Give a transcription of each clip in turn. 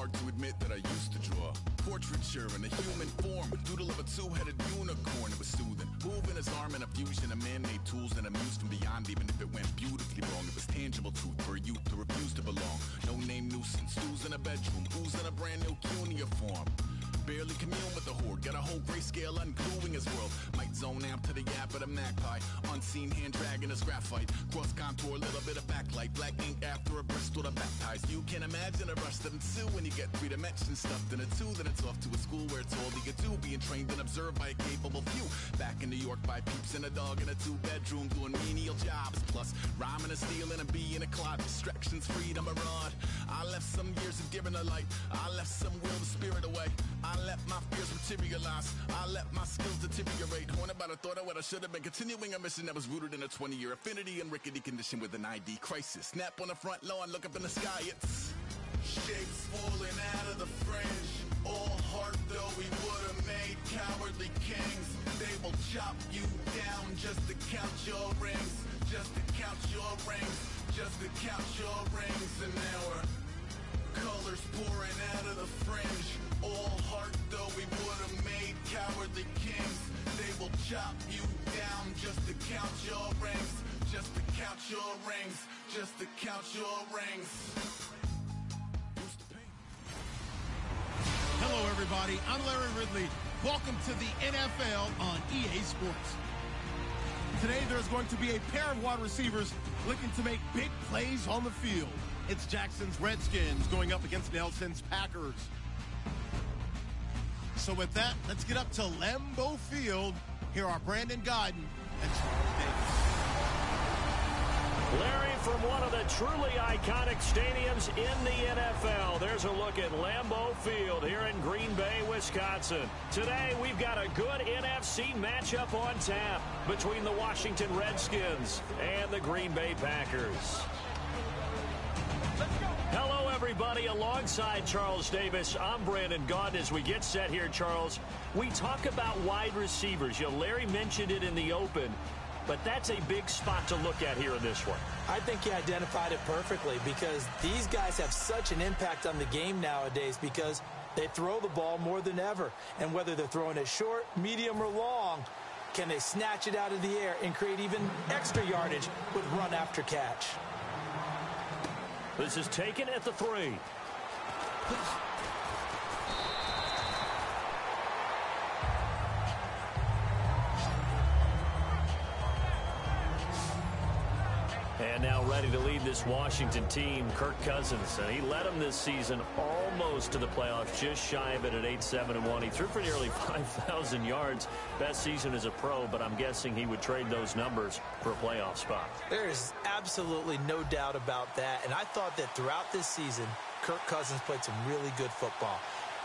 hard to admit that I used to draw. Portraiture in a human form, doodle of a two-headed unicorn. It was soothing, moving his arm in a fusion of man-made tools and amused from beyond. Even if it went beautifully wrong, it was tangible truth for a youth to refuse to belong. No-name nuisance, who's in a bedroom, who's in a brand new cuneiform. Barely commune with the horde, got a whole grayscale ungluing his world. Might zone out to the yap of the magpie, unseen hand dragging his graphite. Cross contour, little bit of backlight, black ink after a Bristol to baptize. You can imagine a rush that ensue when you get three dimensions stuffed in a two. Then it's off to a school where it's all you can do, being trained and observed by a capable few. Back in New York by peeps and a dog in a two-bedroom doing menial jobs. Plus rhyming and stealing and being a clod, distractions, freedom, a rod. I left some years of giving a light, I left some will to spirit away. I let my fears materialize, I let my skills deteriorate. Haunted by the thought of what I should have been, continuing a mission that was rooted in a 20-year affinity and rickety condition with an ID crisis. Snap on the front lawn, look up in the sky, it's shapes falling out of the fringe. All heart though we would have made cowardly kings. They will chop you down just to count your rings, just to count your rings, just to count your rings. And now we're colors pouring out of the fringe. All heart though we would have made cowardly kings. They will chop you down just to count your rings, just to count your rings, just to count your rings. Hello everybody, I'm Larry Ridley. Welcome to the NFL on EA Sports. Today there's going to be a pair of wide receivers looking to make big plays on the field. It's Jackson's Redskins going up against Nelson's Packers. So with that, let's get up to Lambeau Field. Here are Brandon Gaudin and Charles Davis. Larry, from one of the truly iconic stadiums in the NFL, there's a look at Lambeau Field here in Green Bay, Wisconsin. Today, we've got a good NFC matchup on tap between the Washington Redskins and the Green Bay Packers. Hello, everybody. Alongside Charles Davis, I'm Brandon Gaudin. As we get set here, Charles, we talk about wide receivers. You know, Larry mentioned it in the open, but that's a big spot to look at here in this one. I think he identified it perfectly because these guys have such an impact on the game nowadays because they throw the ball more than ever. And whether they're throwing it short, medium, or long, can they snatch it out of the air and create even extra yardage with run after catch? This is taken at the 3. And now ready to lead this Washington team, Kirk Cousins. And he led them this season almost to the playoffs, just shy of it at 8-7-1. He threw for nearly 5,000 yards. Best season as a pro, but I'm guessing he would trade those numbers for a playoff spot. There's absolutely no doubt about that. And I thought that throughout this season, Kirk Cousins played some really good football.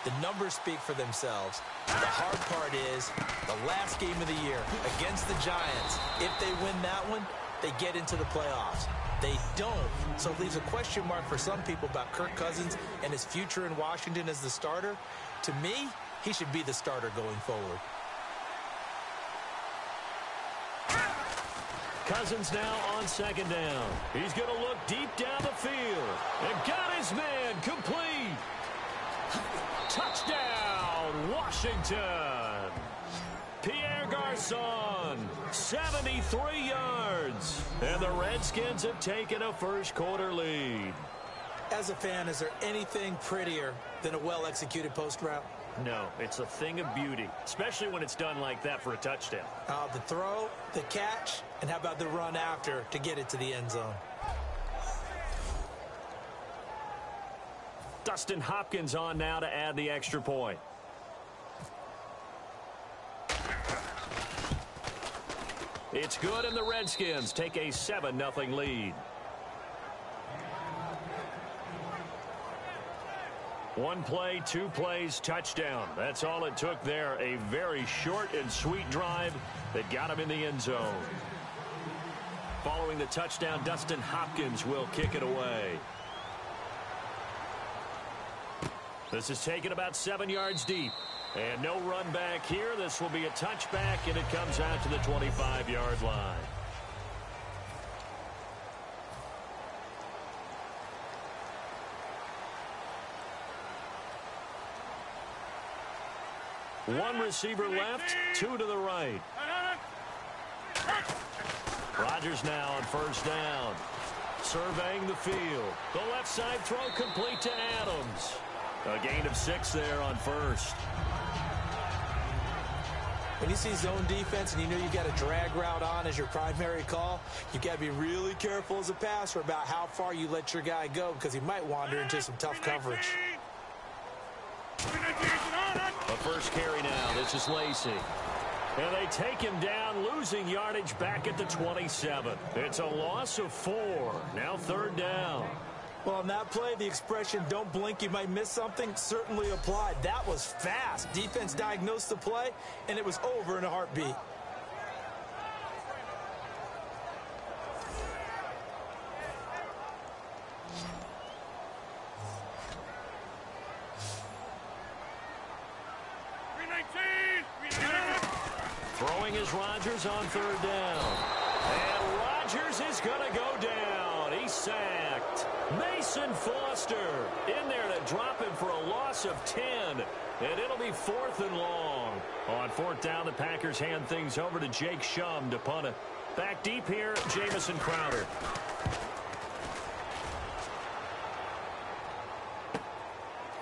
The numbers speak for themselves. The hard part is the last game of the year against the Giants. If they win that one, they get into the playoffs. They don't, so it leaves a question mark for some people about Kirk Cousins and his future in Washington as the starter. To me, he should be the starter going forward. Cousins now on second down. He's going to look deep down the field. And got his man complete. Touchdown, Washington. Pierre Garçon, 73 yards. And the Redskins have taken a first-quarter lead. As a fan, is there anything prettier than a well-executed post route? No, it's a thing of beauty, especially when it's done like that for a touchdown. The throw, the catch, and how about the run after to get it to the end zone? Dustin Hopkins on now to add the extra point. It's good, and the Redskins take a 7-0 lead. One play, 2 plays, touchdown. That's all it took there. A very short and sweet drive that got him in the end zone. Following the touchdown, Dustin Hopkins will kick it away. This is taken about 7 yards deep. And no run back here. This will be a touchback, and it comes out to the 25-yard line. One receiver left, two to the right. Rodgers now on first down. Surveying the field. The left side throw complete to Adams. A gain of 6 there on first. When you see zone defense and you know you got a drag route on as your primary call, you got to be really careful as a passer about how far you let your guy go because he might wander into some tough coverage. A first carry now. This is Lacy. And they take him down, losing yardage back at the 27. It's a loss of 4. Now third down. Well, on that play, the expression, don't blink, you might miss something, certainly applied. That was fast. Defense diagnosed the play, and it was over in a heartbeat. Throwing is Rodgers on third down. And Rodgers is going to go down. He's sacked. Mason Foster in there to drop him for a loss of 10. And it'll be 4th and long. On 4th down, the Packers hand things over to Jake Shum to punt it. Back deep here, Jamison Crowder.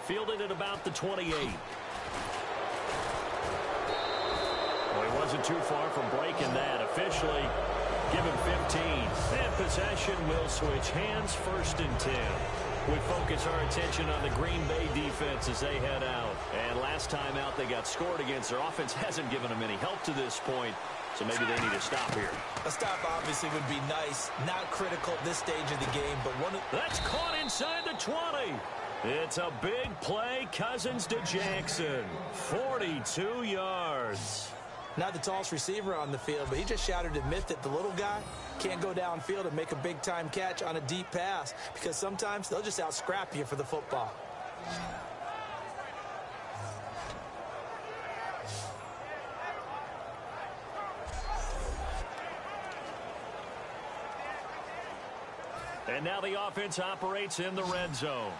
Fielded at about the 28. Well, he wasn't too far from breaking that. Officially, give him 15. And possession will switch hands, 1st and 10. We focus our attention on the Green Bay defense as they head out. And last time out, they got scored against. Their offense hasn't given them any help to this point, so maybe they need to stop here. A stop obviously would be nice. Not critical at this stage of the game, but That's caught inside the 20. It's a big play. Cousins to Jackson. 42 yards. Not the tallest receiver on the field, but he just shouted to admit that the little guy can't go downfield and make a big-time catch on a deep pass because sometimes they'll just out-scrap you for the football. And now the offense operates in the red zone.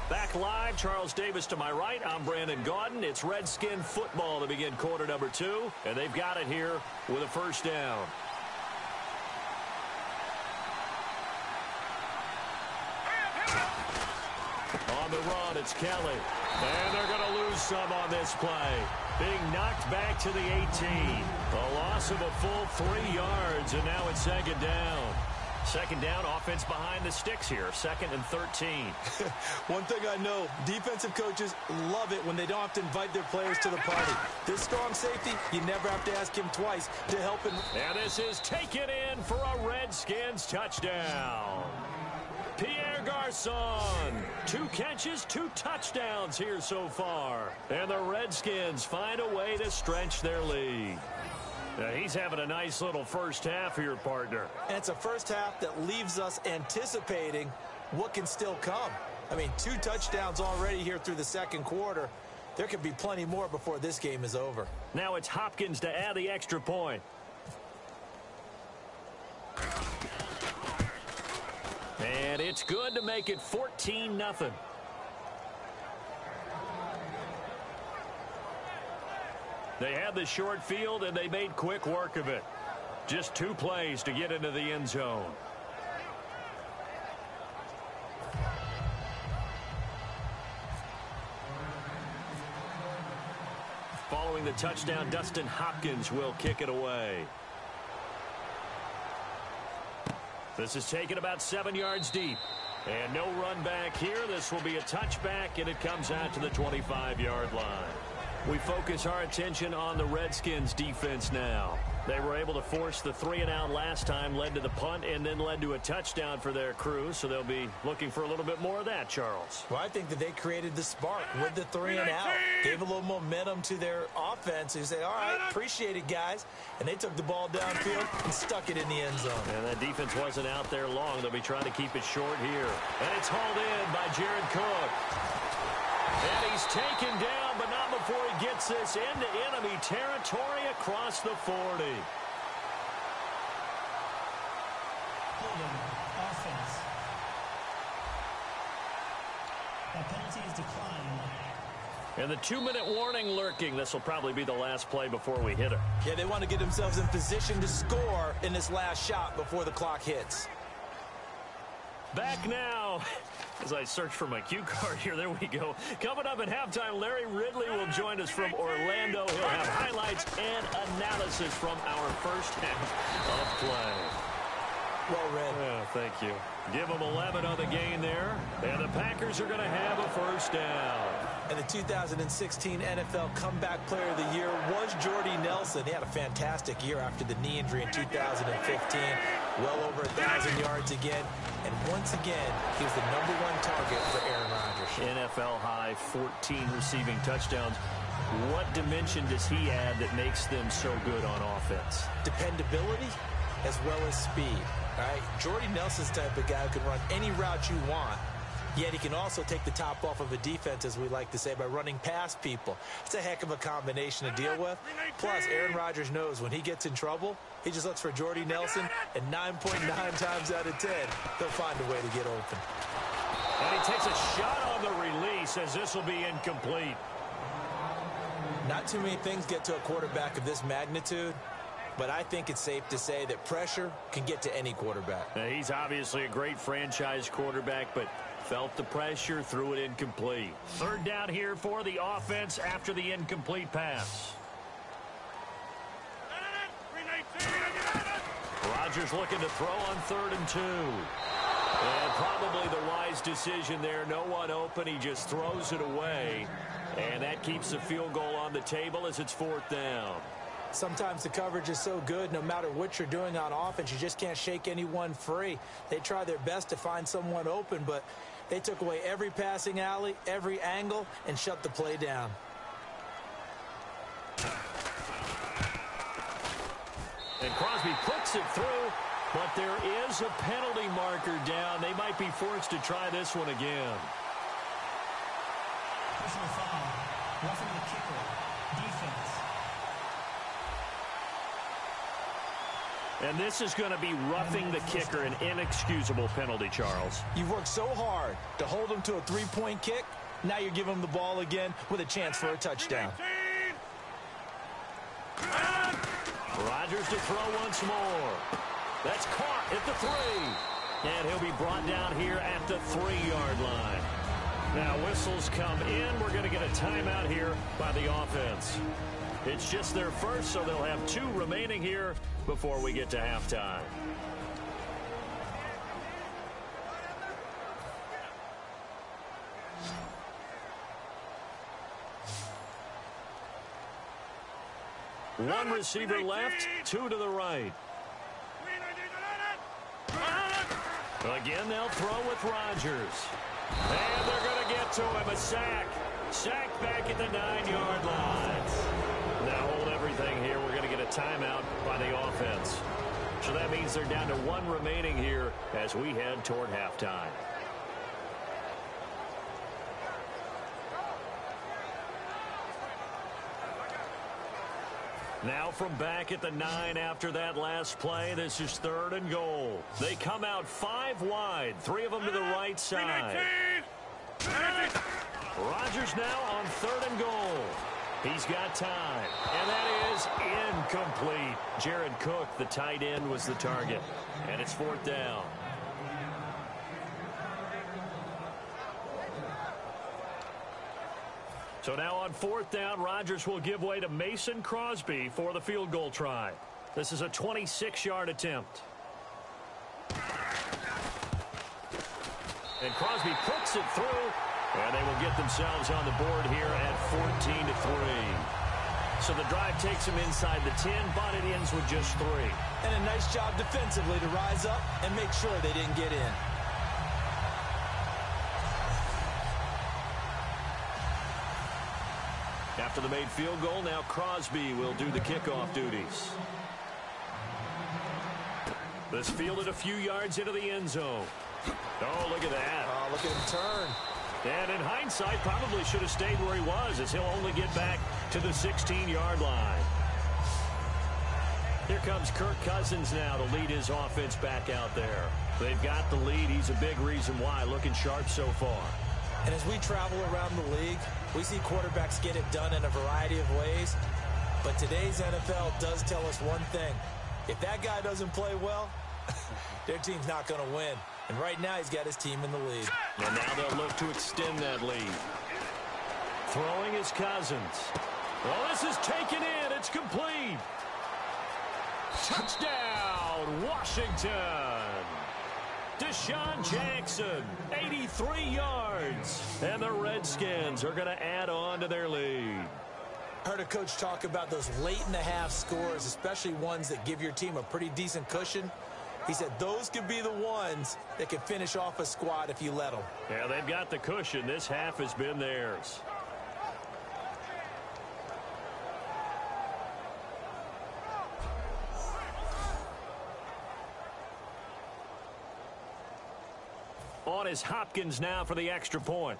Back live, Charles Davis to my right. I'm Brandon Gaudin. It's Redskin football to begin quarter number 2, and they've got it here with a first down. On the run, it's Kelly. And they're going to lose some on this play. Being knocked back to the 18. A loss of a full 3 yards, and now it's second down. Second down, offense behind the sticks here. 2nd and 13. One thing I know, defensive coaches love it when they don't have to invite their players to the party. This strong safety, you never have to ask him twice to help him. And this is taken in for a Redskins touchdown. Pierre Garçon, 2 catches, 2 touchdowns here so far. And the Redskins find a way to stretch their lead. Now, he's having a nice little first half here, partner. And it's a first half that leaves us anticipating what can still come. I mean, 2 touchdowns already here through the second quarter. There could be plenty more before this game is over. Now it's Hopkins to add the extra point. And it's good to make it 14-0. They had the short field, and they made quick work of it. Just 2 plays to get into the end zone. Following the touchdown, Dustin Hopkins will kick it away. This is taken about 7 yards deep. And no run back here. This will be a touchback, and it comes out to the 25-yard line. We focus our attention on the Redskins defense now. They were able to force the 3-and-out last time, led to the punt, and then led to a touchdown for their crew. So they'll be looking for a little bit more of that, Charles. Well, I think that they created the spark with the 3-and-out. Gave a little momentum to their offense. They said, all right, appreciate it, guys. And they took the ball downfield and stuck it in the end zone. And that defense wasn't out there long. They'll be trying to keep it short here. And it's hauled in by Jared Cook. And he's taken down, but not before he gets this into enemy territory across the 40. And the 2-minute warning lurking. This will probably be the last play before we hit her. Yeah, they want to get themselves in position to score in this last shot before the clock hits. Back now. As I search for my cue card here, there we go. Coming up at halftime, Larry Ridley will join us from Orlando. He'll have highlights and analysis from our first half of play. Well read. Yeah, thank you. Give them 11 on the gain there. And the Packers are going to have a first down. And the 2016 NFL Comeback Player of the Year was Jordy Nelson. He had a fantastic year after the knee injury in 2015. Well over 1,000 yards again. And once again, he was the #1 target for Aaron Rodgers. NFL high 14 receiving touchdowns. What dimension does he add that makes them so good on offense? Dependability as well as speed. Right? Jordy Nelson's the type of guy who can run any route you want, yet he can also take the top off of a defense, as we like to say, by running past people. It's a heck of a combination to deal with. Plus, Aaron Rodgers knows when he gets in trouble, he just looks for Jordy Nelson, and 9.9 times out of 10, he'll find a way to get open. And he takes a shot on the release, as this will be incomplete. Not too many things get to a quarterback of this magnitude, but I think it's safe to say that pressure can get to any quarterback. Now, he's obviously a great franchise quarterback, but felt the pressure, threw it incomplete. Third down here for the offense after the incomplete pass. Rodgers looking to throw on 3rd and 2. And probably the wise decision there. No one open. He just throws it away. And that keeps the field goal on the table as it's 4th down. Sometimes the coverage is so good, no matter what you're doing on offense, you just can't shake anyone free. They try their best to find someone open, but they took away every passing alley, every angle, and shut the play down. And Crosby puts it through, but there is a penalty marker down. They might be forced to try this one again. Personal foul. Roughing the kicker. Defense. And this is going to be roughing the kicker, an inexcusable penalty, Charles. You've worked so hard to hold him to a 3-point kick. Now you're giving him the ball again with a chance for a touchdown. Rodgers to throw once more. That's caught at the 3. And he'll be brought down here at the 3-yard line. Now whistles come in. We're going to get a timeout here by the offense. It's just their first, so they'll have 2 remaining here before we get to halftime. One receiver left, 2 to the right. Again, they'll throw with Rodgers. And they're going to get to him, a sack. Sack back at the 9-yard line. Now hold everything here. We're going to get a timeout by the offense. So that means they're down to 1 remaining here as we head toward halftime. Now from back at the 9 after that last play, this is 3rd and goal. They come out 5 wide, 3 of them to the right side. Rodgers now on 3rd and goal. He's got time, and that is incomplete. Jared Cook, the tight end, was the target, and it's 4th down. So now on 4th down, Rodgers will give way to Mason Crosby for the field goal try. This is a 26-yard attempt. And Crosby puts it through, and they will get themselves on the board here at 14-3. So the drive takes them inside the 10, but it ends with just 3. And a nice job defensively to rise up and make sure they didn't get in. After the made field goal, now Crosby will do the kickoff duties. This fielded a few yards into the end zone. Oh, look at that. Oh, look at him turn. And in hindsight, probably should have stayed where he was, as he'll only get back to the 16-yard line. Here comes Kirk Cousins now to lead his offense back out there. They've got the lead. He's a big reason why, looking sharp so far. And as we travel around the league, We see quarterbacks get it done in a variety of ways, but today's NFL does tell us one thing. If that guy doesn't play well, their team's not going to win. And right now, he's got his team in the lead. And now they'll look to extend that lead. Throwing is Cousins. Oh, this is taken in. It's complete. Touchdown, Washington. Deshaun Jackson, 83 yards. And the Redskins are going to add on to their lead. Heard a coach talk about those late-in-the-half scores, especially ones that give your team a pretty decent cushion. He said those could be the ones that can finish off a squad if you let them. Yeah, they've got the cushion. This half has been theirs. On is Hopkins now for the extra point.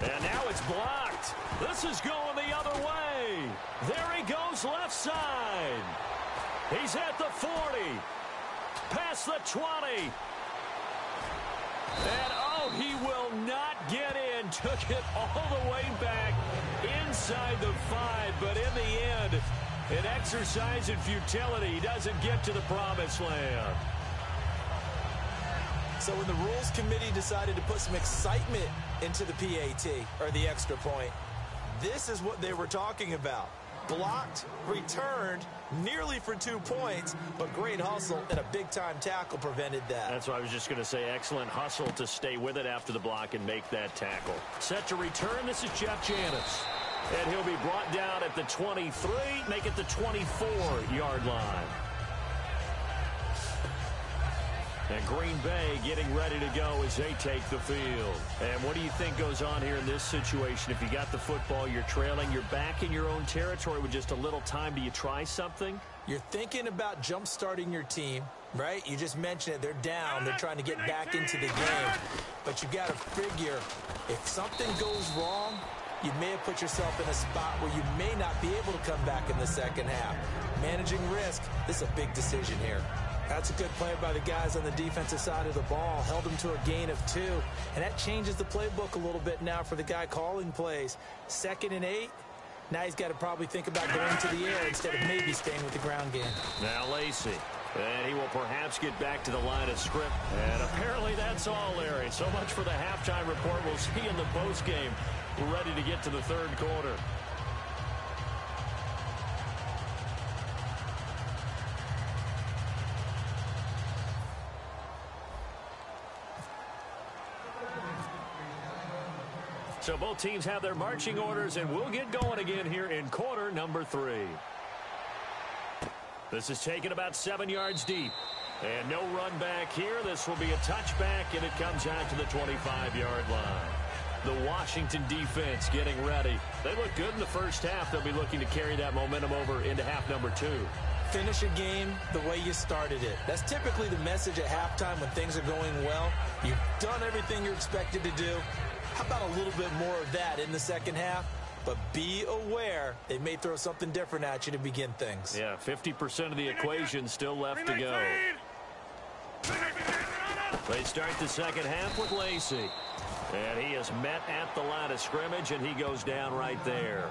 And now it's blocked. This is going the other way. There he goes left side. He's at the 40. Past the 20. And oh, he will not get in. Took it all the way back inside the 5. But in the end, an exercise in futility. He doesn't get to the promised land. So when the Rules Committee decided to put some excitement into the PAT, or the extra point, this is what they were talking about. Blocked, returned, nearly for 2 points, but great hustle and a big-time tackle prevented that. That's what I was just going to say. Excellent hustle to stay with it after the block and make that tackle. Set to return, this is Jeff Janis. And he'll be brought down at the 23, make it the 24-yard line. And Green Bay getting ready to go as they take the field. And what do you think goes on here in this situation? If you got the football, you're trailing, you're back in your own territory with just a little time. Do you try something? You're thinking about jump-starting your team, right? You just mentioned it. They're down. They're trying to get back into the game. But you got to figure, if something goes wrong, you may have put yourself in a spot where you may not be able to come back in the second half. Managing risk, this is a big decision here. That's a good play by the guys on the defensive side of the ball. Held them to a gain of 2. And that changes the playbook a little bit now for the guy calling plays. 2nd and 8. Now he's got to probably think about going to the air instead of maybe staying with the ground game. Now Lacy. And he will perhaps get back to the line of scrimmage. And apparently that's all, Larry. So much for the halftime report. We'll see in the postgame. We're ready to get to the third quarter. So both teams have their marching orders, and we'll get going again here in quarter number 3. This is taken about 7 yards deep. And no run back here. This will be a touchback, and it comes out to the 25-yard line. The Washington defense getting ready. They look good in the first half. They'll be looking to carry that momentum over into half number 2. Finish a game the way you started it. That's typically the message at halftime when things are going well. You've done everything you're expected to do. How about a little bit more of that in the second half? But be aware they may throw something different at you to begin things. Yeah, 50% of the equation still left to go. They start the second half with Lacy. And he is met at the line of scrimmage, and he goes down right there.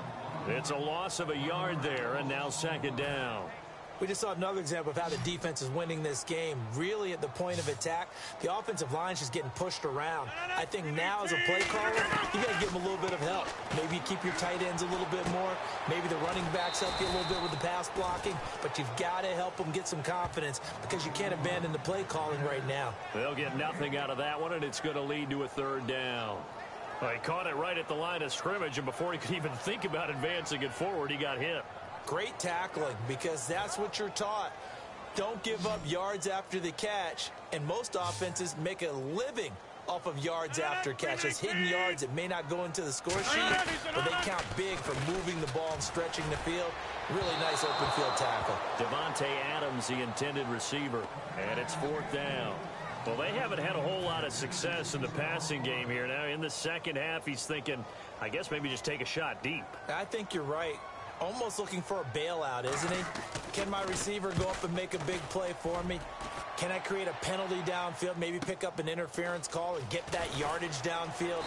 It's a loss of a yard there, and now second down. We just saw another example of how the defense is winning this game. Really at the point of attack, the offensive line is just getting pushed around. I think now as a play caller, you got to give them a little bit of help. Maybe you keep your tight ends a little bit more. Maybe the running backs help you a little bit with the pass blocking. But you've got to help them get some confidence because you can't abandon the play calling right now. They'll get nothing out of that one, and it's going to lead to a third down. Well, he caught it right at the line of scrimmage, and before he could even think about advancing it forward, he got hit. Great tackling, because that's what you're taught. Don't give up yards after the catch, and most offenses make a living off of yards after catches. Hidden yards that may not go into the score sheet, but they count big for moving the ball and stretching the field. Really nice open field tackle. Devontae Adams, the intended receiver, and it's fourth down. Well, they haven't had a whole lot of success in the passing game here. Now, in the second half, he's thinking, I guess maybe just take a shot deep. I think you're right. Almost looking for a bailout, isn't he? Can my receiver go up and make a big play for me? Can I create a penalty downfield, maybe pick up an interference call and get that yardage downfield?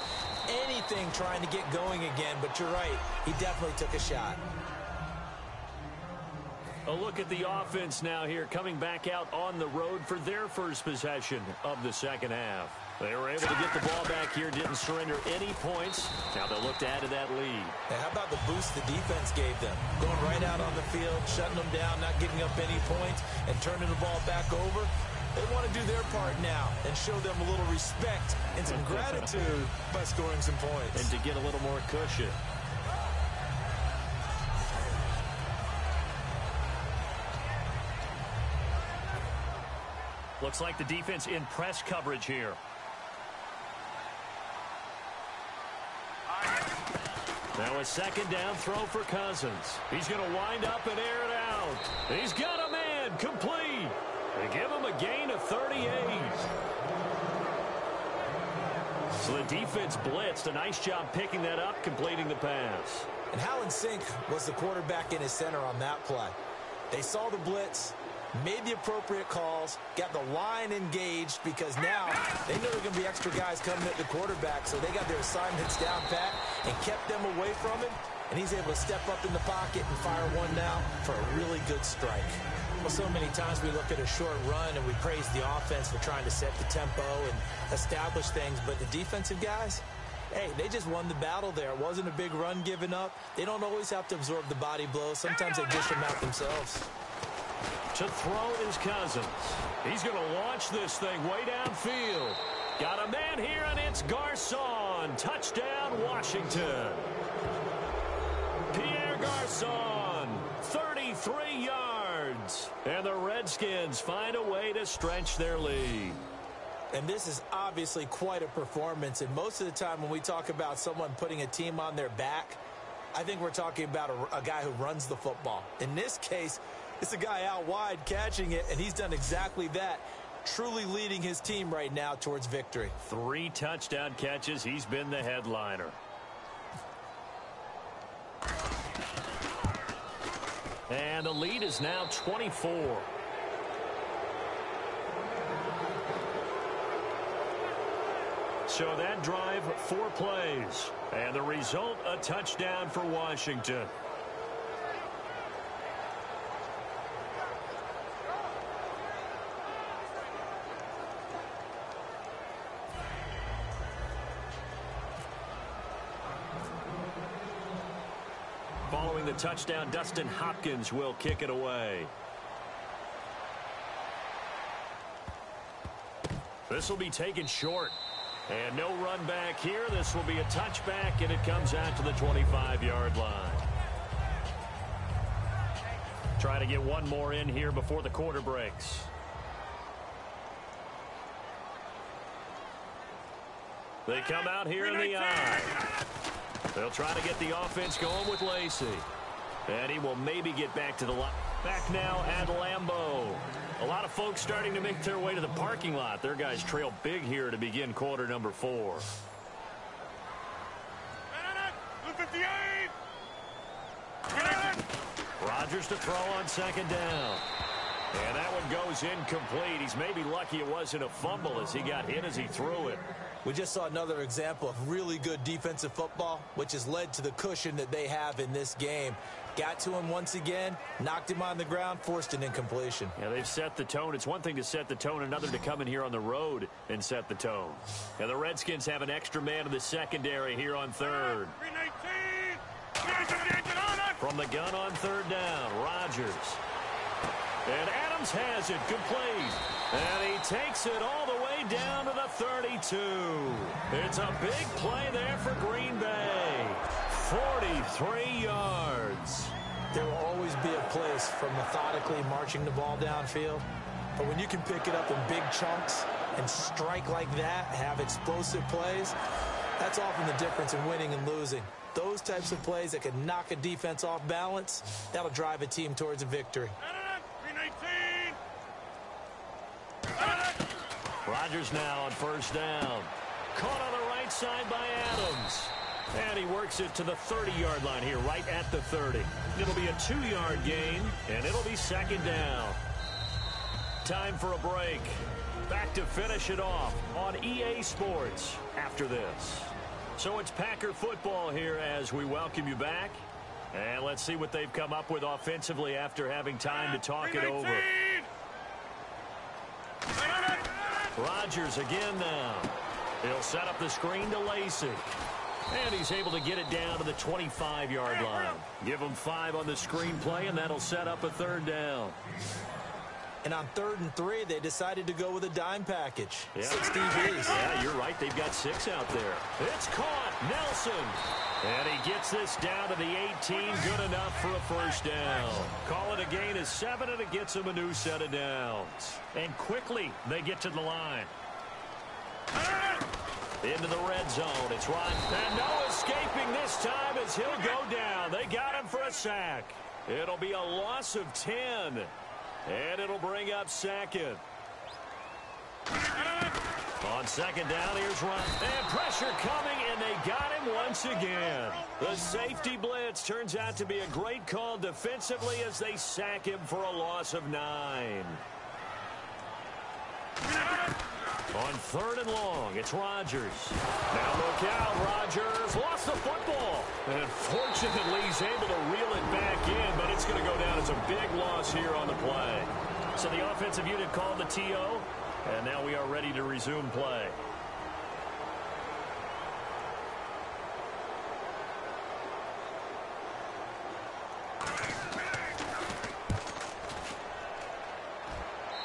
Anything trying to get going again, but you're right. He definitely took a shot. A look at the offense now here, coming back out on the road for their first possession of the second half. They were able to get the ball back here, didn't surrender any points. Now they'll look to add to that lead. And how about the boost the defense gave them? Going right out on the field, shutting them down, not giving up any points, and turning the ball back over. They want to do their part now and show them a little respect and some gratitude by scoring some points. And to get a little more cushion. Looks like the defense in press coverage here. Now a second down throw for Cousins. He's going to wind up and air it out. He's got a man complete. They give him a gain of 38. So the defense blitzed. A nice job picking that up, completing the pass. And how in sync was the quarterback in his center on that play? They saw the blitz, made the appropriate calls, got the line engaged because now they know there are going to be extra guys coming at the quarterback, so they got their assignments down pat and kept them away from him, and he's able to step up in the pocket and fire one now for a really good strike. Well, so many times we look at a short run and we praise the offense for trying to set the tempo and establish things, but the defensive guys, hey, they just won the battle there. It wasn't a big run given up. They don't always have to absorb the body blows. Sometimes they dish them out themselves. To throw is Cousins. He's going to launch this thing way downfield. Got a man here, and it's Garcon. Touchdown, Washington. Pierre Garcon, 33 yards. And the Redskins find a way to stretch their lead. And this is obviously quite a performance. And most of the time when we talk about someone putting a team on their back, I think we're talking about a guy who runs the football. In this case, it's a guy out wide catching it, and he's done exactly that, truly leading his team right now towards victory. 3 touchdown catches. He's been the headliner. And the lead is now 24. So that drive, 4 plays. And the result, a touchdown for Washington. Following the touchdown, Dustin Hopkins will kick it away. This will be taken short. And no run back here. This will be a touchback, and it comes out to the 25-yard line. Try to get one more in here before the quarter breaks. They come out here in the eye. They'll try to get the offense going with Lacy. And he will maybe get back to the line. Back now at Lambeau. A lot of folks starting to make their way to the parking lot. Their guys trail big here to begin quarter number 4. Rodgers to throw on second down. And that one goes incomplete. He's maybe lucky it wasn't a fumble as he got hit as he threw it. We just saw another example of really good defensive football, which has led to the cushion that they have in this game. Got to him once again, knocked him on the ground, forced an incompletion. Yeah, they've set the tone. It's one thing to set the tone, another to come in here on the road and set the tone. And the Redskins have an extra man in the secondary here on third. From the gun on third down, Rodgers. And Adams has it complete. And he takes it all the way down to the 32. It's a big play there for Green Bay. 43 yards. There will always be a place for methodically marching the ball downfield. But when you can pick it up in big chunks and strike like that, have explosive plays, that's often the difference in winning and losing. Those types of plays that can knock a defense off balance, that'll drive a team towards a victory. Rodgers now on first down. Caught on the right side by Adams. And he works it to the 30-yard line here, right at the 30. It'll be a 2-yard gain, and it'll be second down. Time for a break. Back to finish it off on EA Sports after this. So it's Packer football here as we welcome you back. And let's see what they've come up with offensively after having time to talk it over. Rodgers again now. He'll set up the screen to Lacey. And he's able to get it down to the 25-yard line. Give him 5 on the screen play, and that'll set up a 3rd down. And on 3rd and 3, they decided to go with a dime package. Yeah. 6 DBs. Yeah, you're right. They've got 6 out there. It's caught. Nelson. And he gets this down to the 18. Good enough for a 1st down. Call it a gain of 7, and it gets them a new set of downs. And quickly, they get to the line. Into the red zone. It's Rod. And no escaping this time as he'll go down. They got him for a sack. It'll be a loss of 10. And it'll bring up 2nd. On 2nd down, here's Rod. And pressure coming, and they got him once again. The safety blitz turns out to be a great call defensively as they sack him for a loss of 9. On 3rd and long, it's Rodgers. Now look out, Rodgers lost the football. And fortunately, he's able to reel it back in, but it's going to go down as a big loss here on the play. So the offensive unit called the TO, and now we are ready to resume play.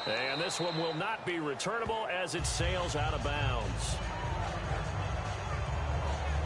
And this one will not be returnable as it sails out of bounds.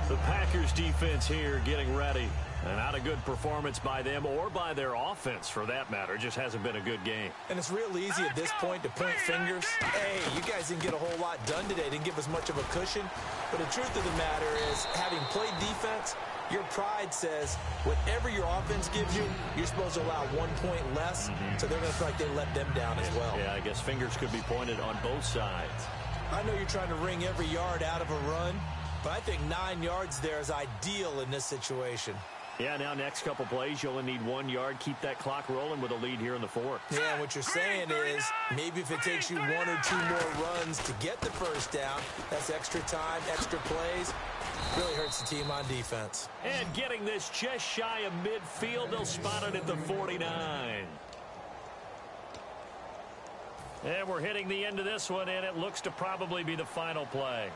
The Packers defense here getting ready. And not a good performance by them or by their offense, for that matter. It just hasn't been a good game. And it's real easy at this point to point fingers. Hey, you guys didn't get a whole lot done today. Didn't give us much of a cushion. But the truth of the matter is, having played defense, your pride says whatever your offense gives you, you're supposed to allow 1 point less. So they're going to feel like they let them down as well. Yeah, I guess fingers could be pointed on both sides. I know you're trying to wring every yard out of a run, but I think 9 yards there is ideal in this situation. Yeah, now next couple plays, you only need 1 yard. Keep that clock rolling with a lead here in the 4th. Yeah, and what you're saying is maybe if it takes you 1 or 2 more runs to get the 1st down, that's extra time, extra plays. Really hurts the team on defense. And getting this just shy of midfield, they'll spot it at the 49. And we're hitting the end of this one, and it looks to probably be the final play.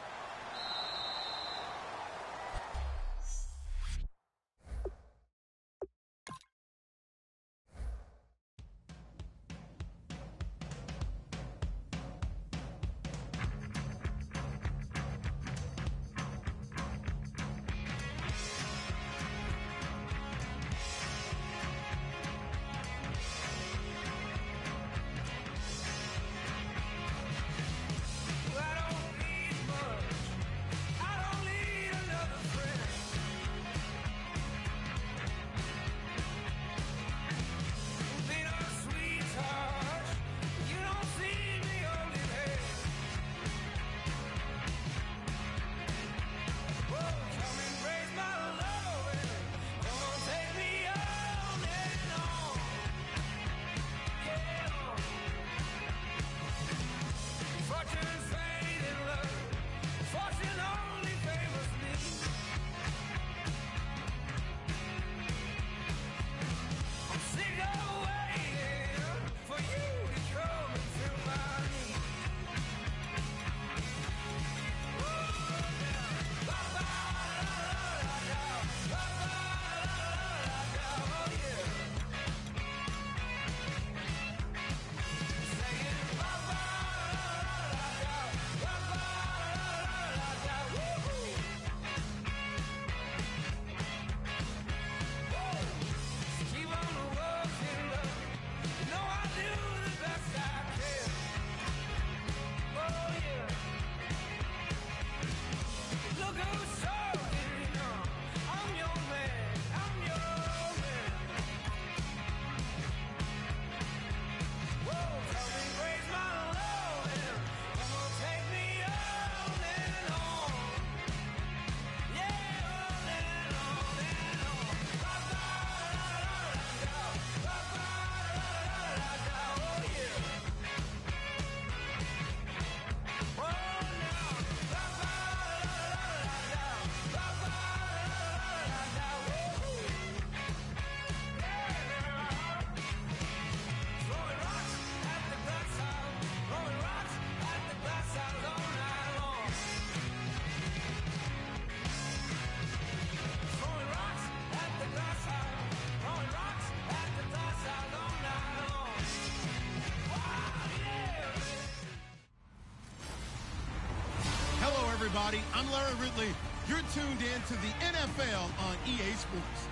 everybody. I'm Larry Ridley. You're tuned in to the NFL on EA Sports.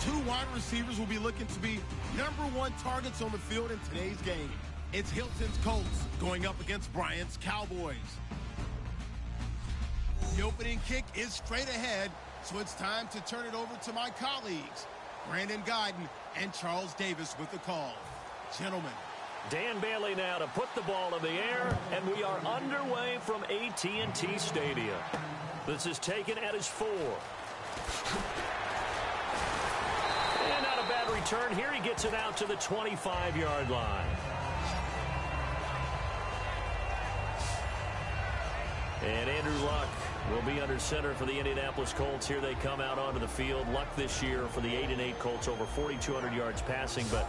Two wide receivers will be looking to be #1 targets on the field in today's game. It's Hilton's Colts going up against Bryant's Cowboys. The opening kick is straight ahead, so it's time to turn it over to my colleagues, Brandon Guyton and Charles Davis with the call. Gentlemen. Dan Bailey now to put the ball in the air, and we are underway from AT&T Stadium. This is taken at his 4. And not a bad return here. He gets it out to the 25-yard line. And Andrew Luck will be under center for the Indianapolis Colts. Here they come out onto the field. Luck this year for the 8-8 Colts, over 4,200 yards passing. But,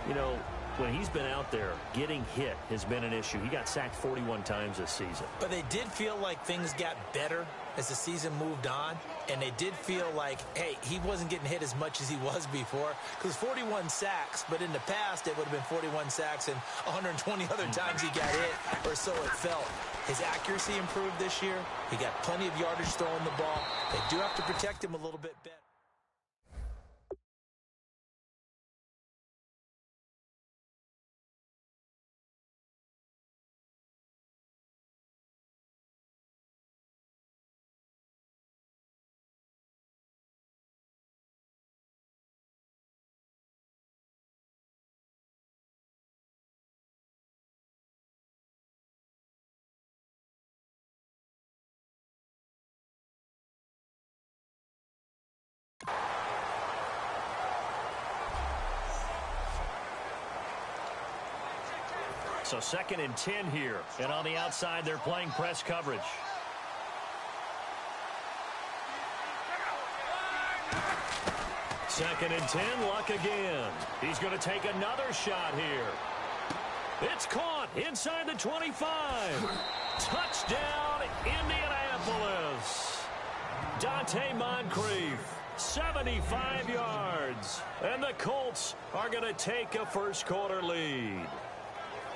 you know, when he's been out there, getting hit has been an issue. He got sacked 41 times this season. But they did feel like things got better as the season moved on, and they did feel like, hey, he wasn't getting hit as much as he was before, because 41 sacks, but in the past it would have been 41 sacks and 120 other times he got hit, or so it felt. His accuracy improved this year. He got plenty of yardage throwing the ball. They do have to protect him a little bit better. So 2nd and 10 here. And on the outside, they're playing press coverage. Second and 10, Luck again. He's going to take another shot here. It's caught inside the 25. Touchdown, Indianapolis. Dante Moncrief, 75 yards. And the Colts are going to take a first-quarter lead.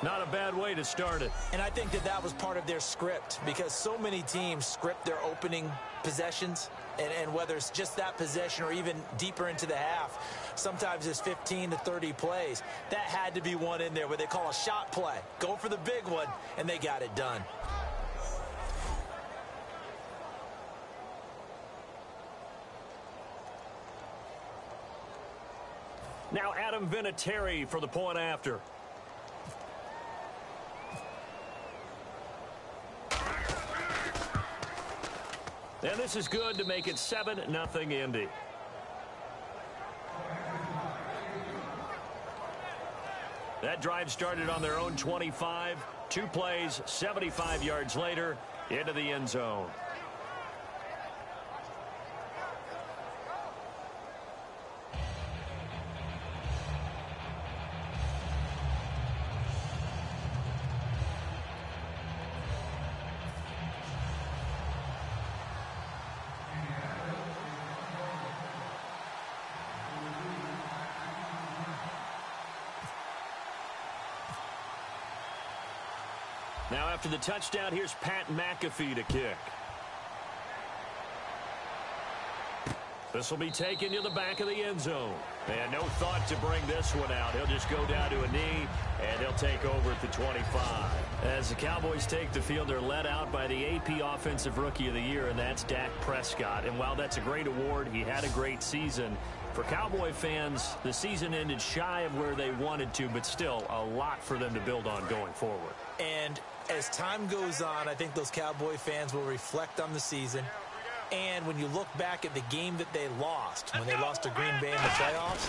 Not a bad way to start it. And I think that that was part of their script, because so many teams script their opening possessions, and whether it's just that possession or even deeper into the half, sometimes it's 15 to 30 plays. That had to be one in there where they call a shot play. Go for the big one, and they got it done. Now Adam Vinatieri for the point after. And this is good to make it 7-0 Indy. That drive started on their own 25. 2 plays, 75 yards later, into the end zone. Now after the touchdown, here's Pat McAfee to kick. This will be taken to the back of the end zone. And no thought to bring this one out. He'll just go down to a knee, and he'll take over at the 25. As the Cowboys take the field, they're led out by the AP Offensive Rookie of the Year, and that's Dak Prescott. And while that's a great award, he had a great season. For Cowboy fans, the season ended shy of where they wanted to, but still a lot for them to build on going forward. And as time goes on, I think those Cowboy fans will reflect on the season. And when you look back at the game that they lost, when they lost to Green Bay in the playoffs,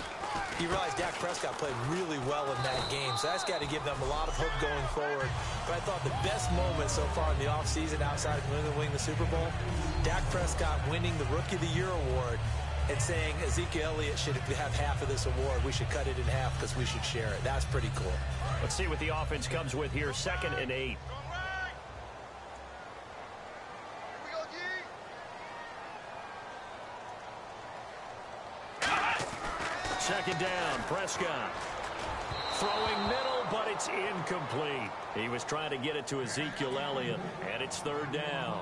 you realize Dak Prescott played really well in that game. So that's got to give them a lot of hope going forward. But I thought the best moment so far in the offseason outside of New England winning the Super Bowl, Dak Prescott winning the Rookie of the Year award and saying Ezekiel Elliott should have half of this award. We should cut it in half because we should share it. That's pretty cool. Let's see what the offense comes with here. 2nd and 8. Second down, Prescott. Throwing middle, but it's incomplete. He was trying to get it to Ezekiel Elliott, and it's third down.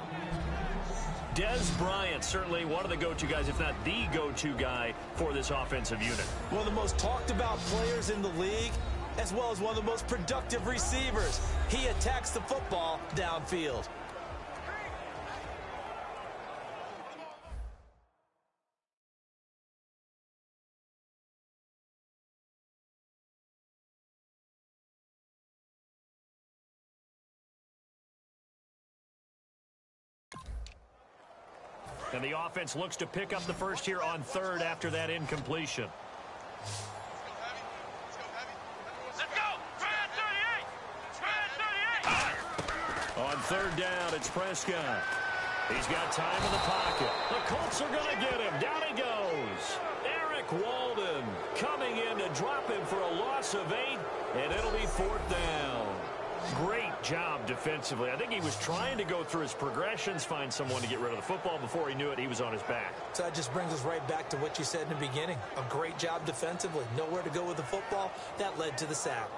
Dez Bryant, certainly one of the go-to guys, if not the go-to guy for this offensive unit. One of the most talked about players in the league, as well as one of the most productive receivers. He attacks the football downfield. And the offense looks to pick up the first here on third after that incompletion. Let's go! Try it, 38! Try it, 38! On third down, it's Prescott. He's got time in the pocket. The Colts are going to get him. Down he goes. Eric Walden coming in to drop him for a loss of 8, and it'll be fourth down. Great job defensively. I think he was trying to go through his progressions, find someone to get rid of the football. Before he knew it, he was on his back. So that just brings us right back to what you said in the beginning. A great job defensively. Nowhere to go with the football. That led to the sack.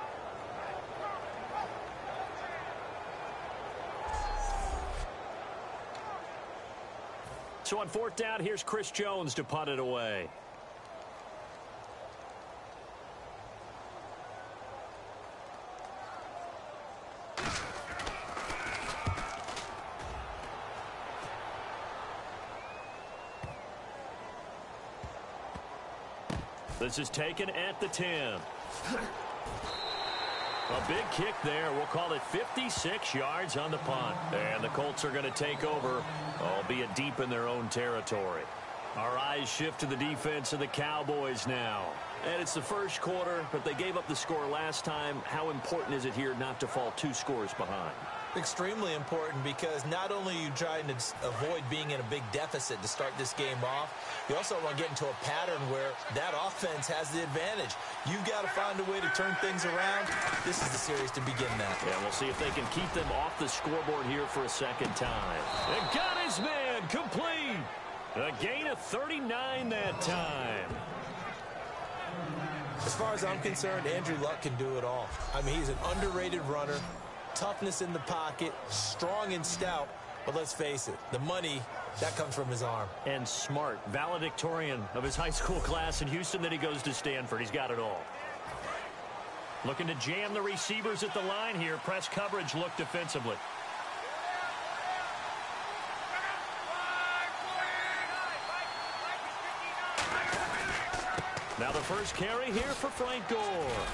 So on fourth down, here's Chris Jones to punt it away. This is taken at the 10. A big kick there. We'll call it 56 yards on the punt. And the Colts are going to take over, albeit deep in their own territory. Our eyes shift to the defense of the Cowboys now. And it's the first quarter, but they gave up the score last time. How important is it here not to fall 2 scores behind? Extremely important, because not only are you trying to avoid being in a big deficit to start this game off, you also want to get into a pattern where that offense has the advantage. You've got to find a way to turn things around. This is the series to begin that. Yeah, we'll see if they can keep them off the scoreboard here for a second time. And got his man complete. A gain of 39 that time. As far as I'm concerned, Andrew Luck can do it all. I mean, he's an underrated runner. Toughness in the pocket, strong and stout, but let's face it, the money, that comes from his arm. And smart, valedictorian of his high school class in Houston, then he goes to Stanford. He's got it all. Looking to jam the receivers at the line here. Press coverage look defensively. Now the first carry here for Frank Gore.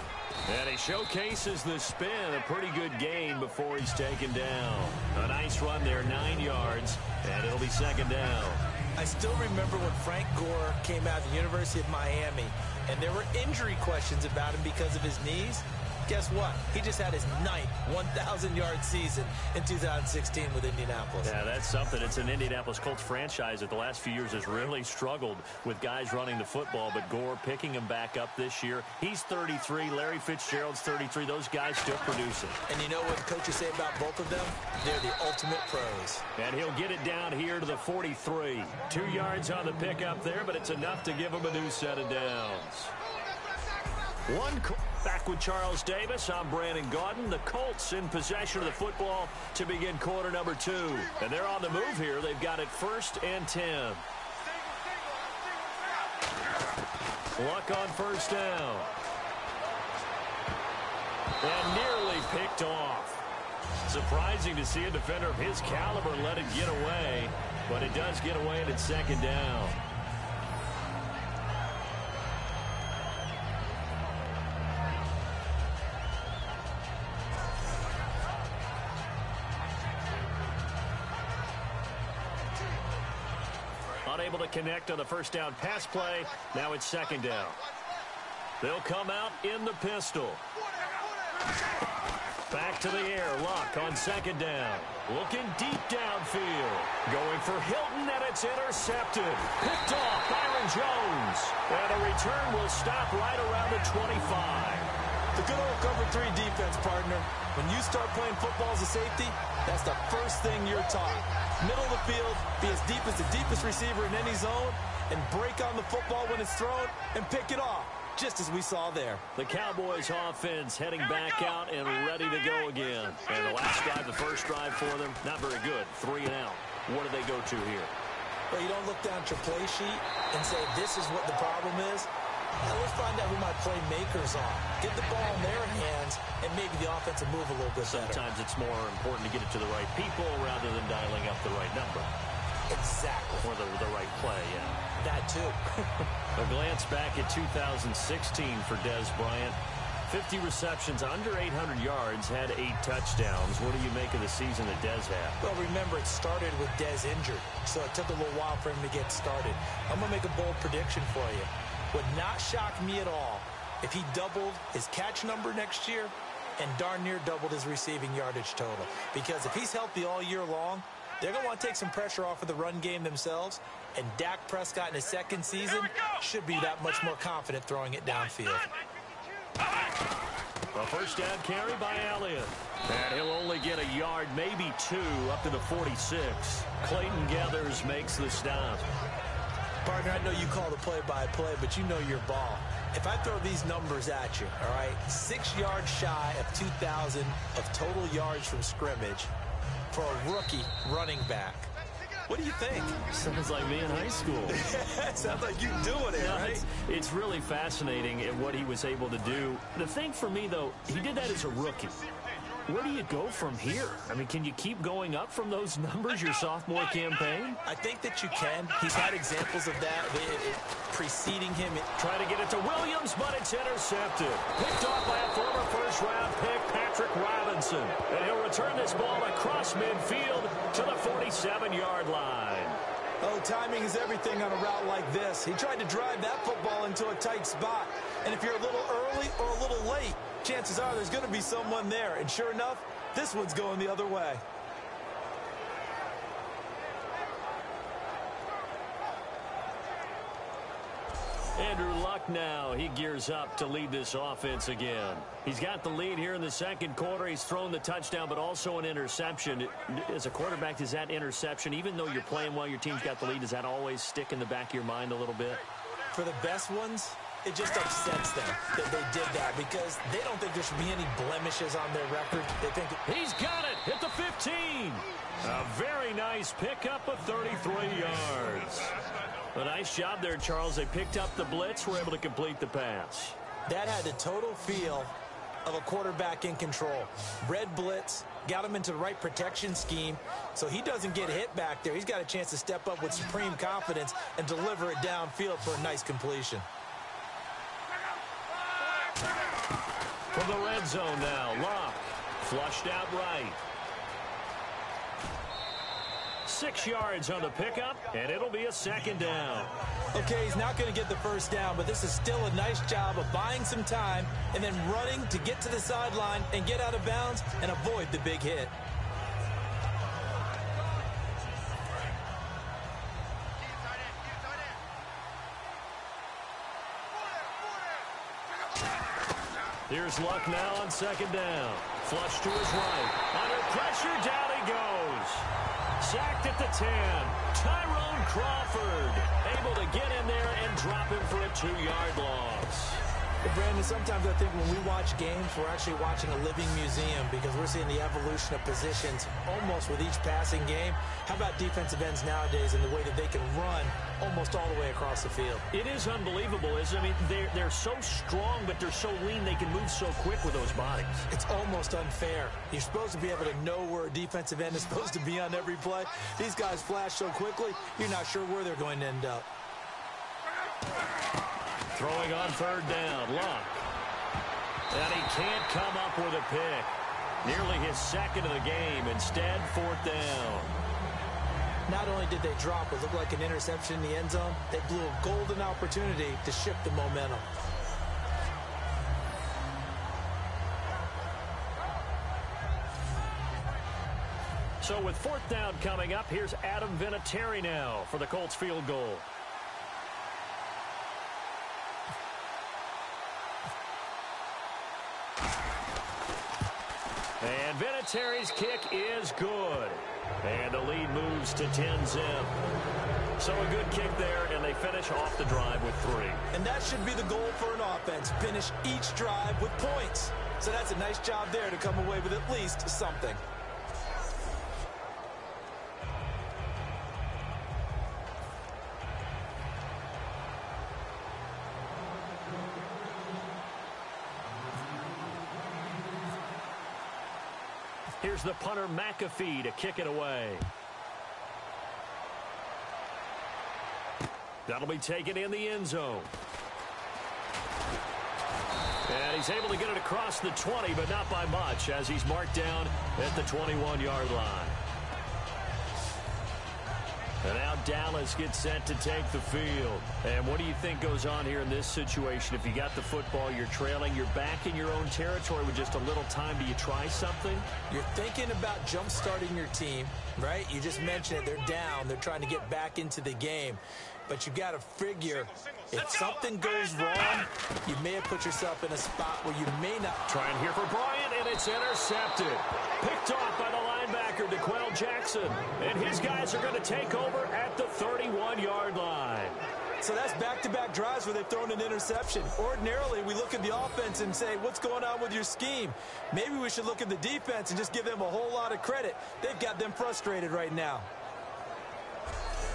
And he showcases the spin, a pretty good gain before he's taken down. A nice run there, 9 yards, and it'll be second down. I still remember when Frank Gore came out of the University of Miami, and there were injury questions about him because of his knees. Guess what? He just had his 9th 1,000-yard season in 2016 with Indianapolis. Yeah, that's something. It's an Indianapolis Colts franchise that the last few years has really struggled with guys running the football, but Gore picking him back up this year. He's 33. Larry Fitzgerald's 33. Those guys still producing. And you know what coaches say about both of them? They're the ultimate pros. And he'll get it down here to the 43. 2 yards on the pickup there, but it's enough to give him a new set of downs. Back with Charles Davis. I'm Brandon Gaudin. The Colts in possession of the football to begin quarter number 2. And they're on the move here. They've got it 1st and 10. Luck on first down. And nearly picked off. Surprising to see a defender of his caliber let it get away. But it does get away, and it's second down. Unable to connect on the first down pass play. Now it's second down. They'll come out in the pistol. Back to the air. Luck on second down. Looking deep downfield. Going for Hilton, and it's intercepted. Picked off Byron Jones. And a return will stop right around the 25. The good old cover 3 defense, partner. When you start playing football as a safety, that's the first thing you're taught. Middle of the field, be as deep as the deepest receiver in any zone, and break on the football when it's thrown and pick it off. just as we saw there. The Cowboys offense heading back out and ready to go again. And the last drive, the first drive for them, not very good. 3 and out. What do they go to here? Well, you don't look down at your play sheet and say, this is what the problem is. Now let's find out who my playmakers are. Get the ball in their hands, and maybe the offense will move a little bit better. Sometimes it's more important to get it to the right people rather than dialing up the right number. Exactly. Or the right play, yeah. That too. A glance back at 2016 for Dez Bryant. 50 receptions, under 800 yards, had 8 touchdowns. What do you make of the season that Dez had? Well, remember, it started with Dez injured, so it took a little while for him to get started. I'm going to make a bold prediction for you. Would not shock me at all if he doubled his catch number next year and darn near doubled his receiving yardage total. Because if he's healthy all year long, they're going to want to take some pressure off of the run game themselves, and Dak Prescott in his second season should be that much more confident throwing it downfield. A first down carry by Elliott. And he'll only get a yard, maybe 2, up to the 46. Clayton Geathers makes the stop. Partner, I know you call the play-by-play, but you know your ball. If I throw these numbers at you, all right, 6 yards shy of 2,000 of total yards from scrimmage for a rookie running back, what do you think? Sounds like me in high school. Sounds like you doing it, right? It's really fascinating at what he was able to do. The thing for me, though, he did that as a rookie. Where do you go from here? I mean, can you keep going up from those numbers your sophomore campaign? I think that you can. He's had examples of that preceding him. Trying to get it to Williams, but it's intercepted. Picked off by a former first-round pick, Patrick Robinson. And he'll return this ball across midfield to the 47-yard line. Oh, timing is everything on a route like this. He tried to drive that football into a tight spot. And if you're a little early or a little late, chances are there's going to be someone there. And sure enough, this one's going the other way. Andrew Luck now, he gears up to lead this offense again. He's got the lead here in the second quarter. He's thrown the touchdown, but also an interception. As a quarterback, does that interception, even though you're playing well, your team's got the lead, does that always stick in the back of your mind a little bit? For the best ones, it just upsets them that they did that because they don't think there should be any blemishes on their record. They think he's got it at the 15. A very nice pickup of 33 yards. A nice job there, Charles. They picked up the blitz, were able to complete the pass. That had the total feel of a quarterback in control. Red blitz, got him into the right protection scheme, so he doesn't get hit back there. He's got a chance to step up with supreme confidence and deliver it downfield for a nice completion. From the red zone now, Luck flushed out right. 6 yards on the pickup, and it'll be a second down. Okay, he's not going to get the first down, but this is still a nice job of buying some time and then running to get to the sideline and get out of bounds and avoid the big hit. Here's Luck now on second down. Flush to his right. Under pressure, down he goes. Sacked at the 10. Tyrone Crawford able to get in there and drop him for a 2-yard loss. Brandon, sometimes I think when we watch games, we're actually watching a living museum because we're seeing the evolution of positions almost with each passing game. How about defensive ends nowadays and the way that they can run almost all the way across the field? It is unbelievable, isn't it? I mean, they're so strong, but they're so lean, they can move so quick with those bodies. It's almost unfair. You're supposed to be able to know where a defensive end is supposed to be on every play. These guys flash so quickly, you're not sure where they're going to end up. Throwing on third down, Luck. And he can't come up with a pick. Nearly his second of the game. Instead, fourth down. Not only did they drop what looked like an interception in the end zone, they blew a golden opportunity to shift the momentum. So with fourth down coming up, here's Adam Vinatieri now for the Colts field goal. And Vinatieri's kick is good. And the lead moves to 10-zip. So a good kick there, and they finish off the drive with 3. And that should be the goal for an offense. Finish each drive with points. So that's a nice job there to come away with at least something. Here's the punter, McAfee, to kick it away. That'll be taken in the end zone. And he's able to get it across the 20, but not by much, as he's marked down at the 21-yard line. And now Dallas gets set to take the field. And what do you think goes on here in this situation? If you got the football, you're trailing, you're back in your own territory with just a little time. Do you try something? You're thinking about jump-starting your team, right? You just mentioned it. They're down. They're trying to get back into the game. But you got to figure, if something goes wrong, you may have put yourself in a spot where you may not. Trying here for Bryant, and it's intercepted. Picked off by the linebacker, DeQuell Jackson. And his guys are going to take over at the 31-yard line. So that's back-to-back drives where they've thrown an interception. Ordinarily, we look at the offense and say, what's going on with your scheme? Maybe we should look at the defense and just give them a whole lot of credit. They've got them frustrated right now.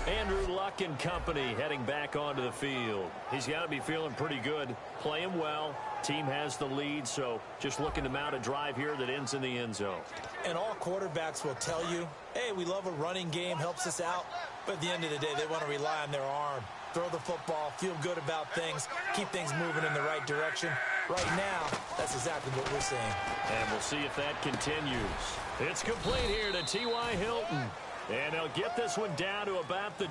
Andrew Luck and company heading back onto the field. He's got to be feeling pretty good, playing well. Team has the lead, so just looking to mount a drive here that ends in the end zone. And all quarterbacks will tell you, hey, we love a running game, helps us out. But at the end of the day, they want to rely on their arm. Throw the football, feel good about things, keep things moving in the right direction. Right now, that's exactly what we're seeing. And we'll see if that continues. It's complete here to T.Y. Hilton. And they'll get this one down to about the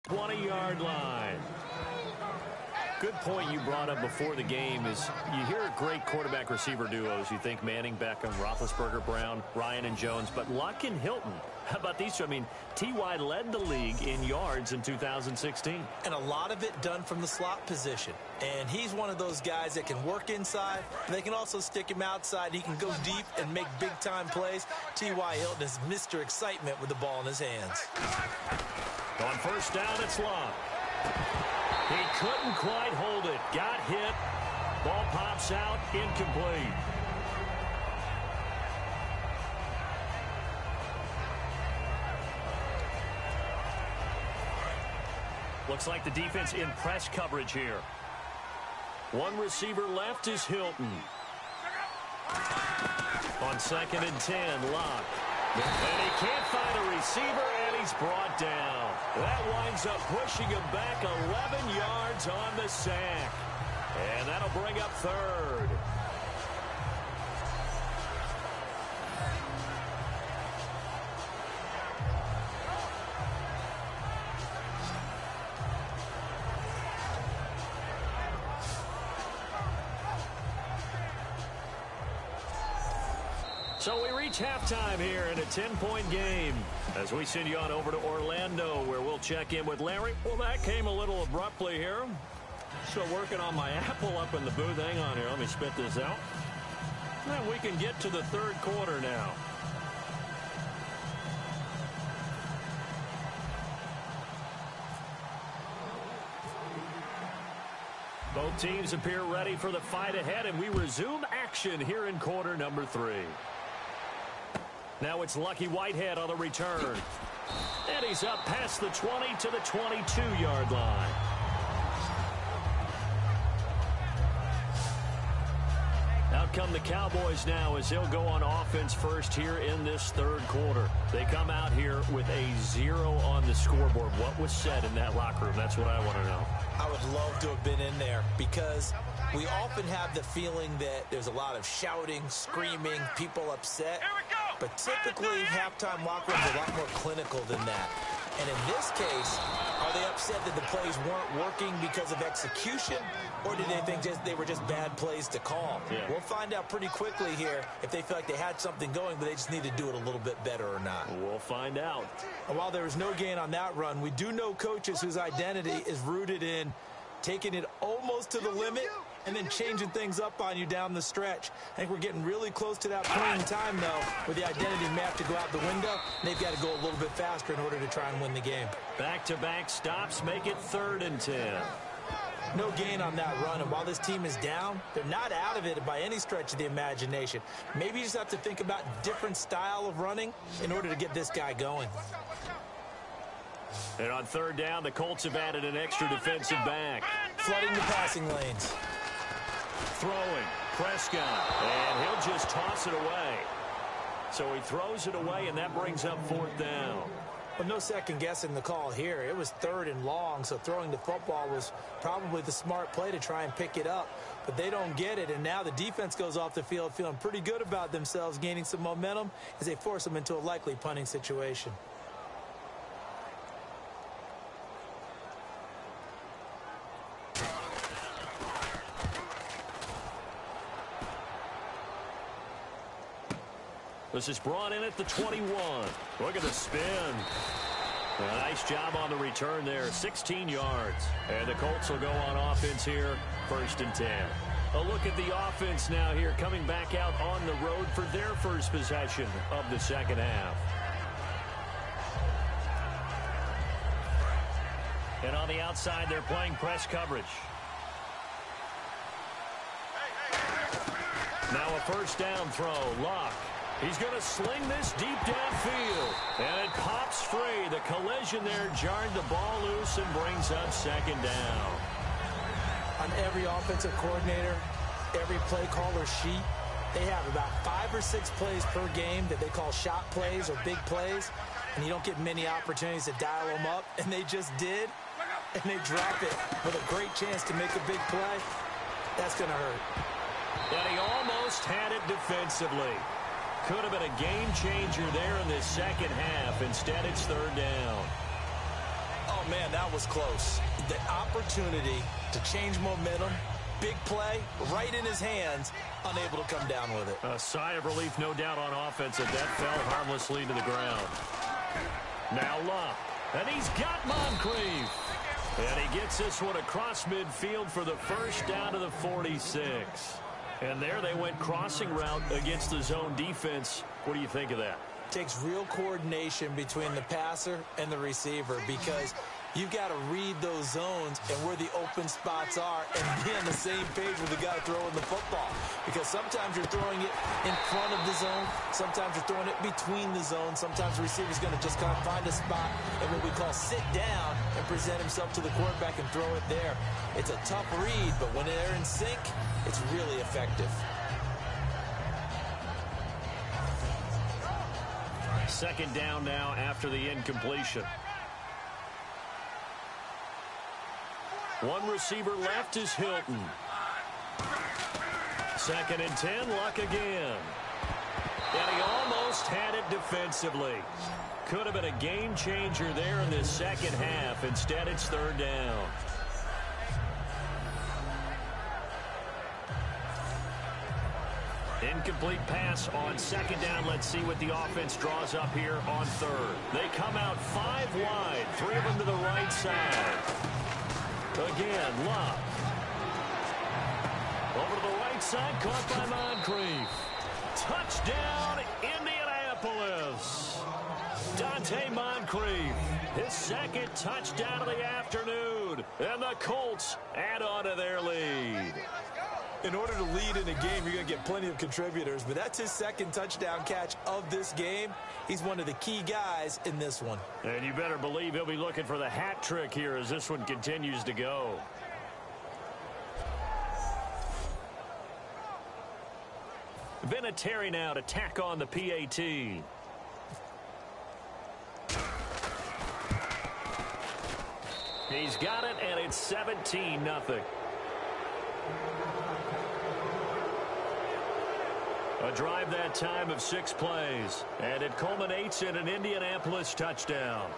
20-yard line. Good point you brought up before the game is you hear great quarterback-receiver duos. You think Manning, Beckham, Roethlisberger, Brown, Ryan, and Jones. But Luck and Hilton, how about these two? I mean, T.Y. led the league in yards in 2016. And a lot of it done from the slot position. And he's one of those guys that can work inside, and they can also stick him outside. He can go deep and make big-time plays. T.Y. Hilton is Mr. Excitement with the ball in his hands. On first down, it's Luck. He couldn't quite hold it. Got hit. Ball pops out. Incomplete. Looks like the defense in press coverage here. One receiver left is Hilton. On 2nd and 10, Luck. And he can't find a receiver, and he's brought down. That winds up pushing him back 11 yards on the sack. And that'll bring up 3rd. So we reach halftime here in a 10-point game as we send you on over to Orlando, where we'll check in with Larry. Well, that came a little abruptly here. Still working on my apple up in the booth. Hang on here. Let me spit this out. And we can get to the 3rd quarter now. Both teams appear ready for the fight ahead, and we resume action here in quarter number 3. Now it's Lucky Whitehead on the return. And he's up past the 20 to the 22-yard line. Out come the Cowboys now as they'll go on offense first here in this 3rd quarter. They come out here with a 0 on the scoreboard. What was said in that locker room? That's what I want to know. I would love to have been in there because we often have the feeling that there's a lot of shouting, screaming, people upset. But typically, halftime locker rooms are a lot more clinical than that. And in this case, Are they upset that the plays weren't working because of execution, or did they think they were just bad plays to call? Yeah. We'll find out pretty quickly here if they feel like they had something going, but they just need to do it a little bit better or not. We'll find out. And while there was no gain on that run, we do know coaches whose identity is rooted in taking it almost to the limit and then changing things up on you down the stretch. I think we're getting really close to that point in time, though, where the identity may have to go out the window, and they've got to go a little bit faster in order to try and win the game. Back-to-back stops make it 3rd and 10. No gain on that run, and while this team is down, they're not out of it by any stretch of the imagination. Maybe you just have to think about a different style of running in order to get this guy going. And on 3rd down, the Colts have added an extra defensive back. Flooding the passing lanes. Throwing, Prescott, and he'll just toss it away. So he throws it away, and that brings up 4th down. Well, no second guessing the call here. It was 3rd and long, so throwing the football was probably the smart play to try and pick it up. But they don't get it, and now the defense goes off the field feeling pretty good about themselves, gaining some momentum as they force them into a likely punting situation. This is brought in at the 21. Look at the spin. A nice job on the return there, 16 yards. And the Colts will go on offense here, 1st and 10. A look at the offense now here, coming back out on the road for their first possession of the second half. And on the outside, they're playing press coverage. Now a 1st down throw, Luck. He's going to sling this deep downfield. And it pops free. The collision there jarred the ball loose and brings up 2nd down. On every offensive coordinator, every play caller sheet, they have about 5 or 6 plays per game that they call shot plays or big plays. And you don't get many opportunities to dial them up. And they just did. And they drop it with a great chance to make a big play. That's going to hurt. And he almost had it defensively. Could have been a game changer there in this second half. Instead, it's 3rd down. Oh, man, that was close. The opportunity to change momentum, big play, right in his hands, unable to come down with it. A sigh of relief, no doubt, on offense, that fell harmlessly to the ground. Now Luck, and he's got Moncrief. And he gets this one across midfield for the 1st down to the 46. And there they went crossing route against the zone defense. What do you think of that? Takes real coordination between the passer and the receiver because you've got to read those zones and where the open spots are and be on the same page with the guy throwing the football. Because sometimes you're throwing it in front of the zone. Sometimes you're throwing it between the zones. Sometimes the receiver's going to just kind of find a spot and what we call sit down and present himself to the quarterback and throw it there. It's a tough read, but when they're in sync, it's really effective. 2nd down now after the incompletion. One receiver left is Hilton. 2nd and 10, Luck again. And he almost had it defensively. Could have been a game changer there in this second half. Instead, it's 3rd down. Incomplete pass on 2nd down. Let's see what the offense draws up here on 3rd. They come out 5 wide, 3 of them to the right side. Again, Luck. Over to the right side, caught by Moncrief. Touchdown, Indianapolis. Dante Moncrief, his 2nd touchdown of the afternoon. And the Colts add on to their lead. In order to lead in a game, you're going to get plenty of contributors, but that's his 2nd touchdown catch of this game. He's one of the key guys in this one. And you better believe he'll be looking for the hat trick here as this one continues to go. Vinatieri now to tack on the PAT. He's got it, and it's 17-0. A drive that time of 6 plays, and it culminates in an Indianapolis touchdown.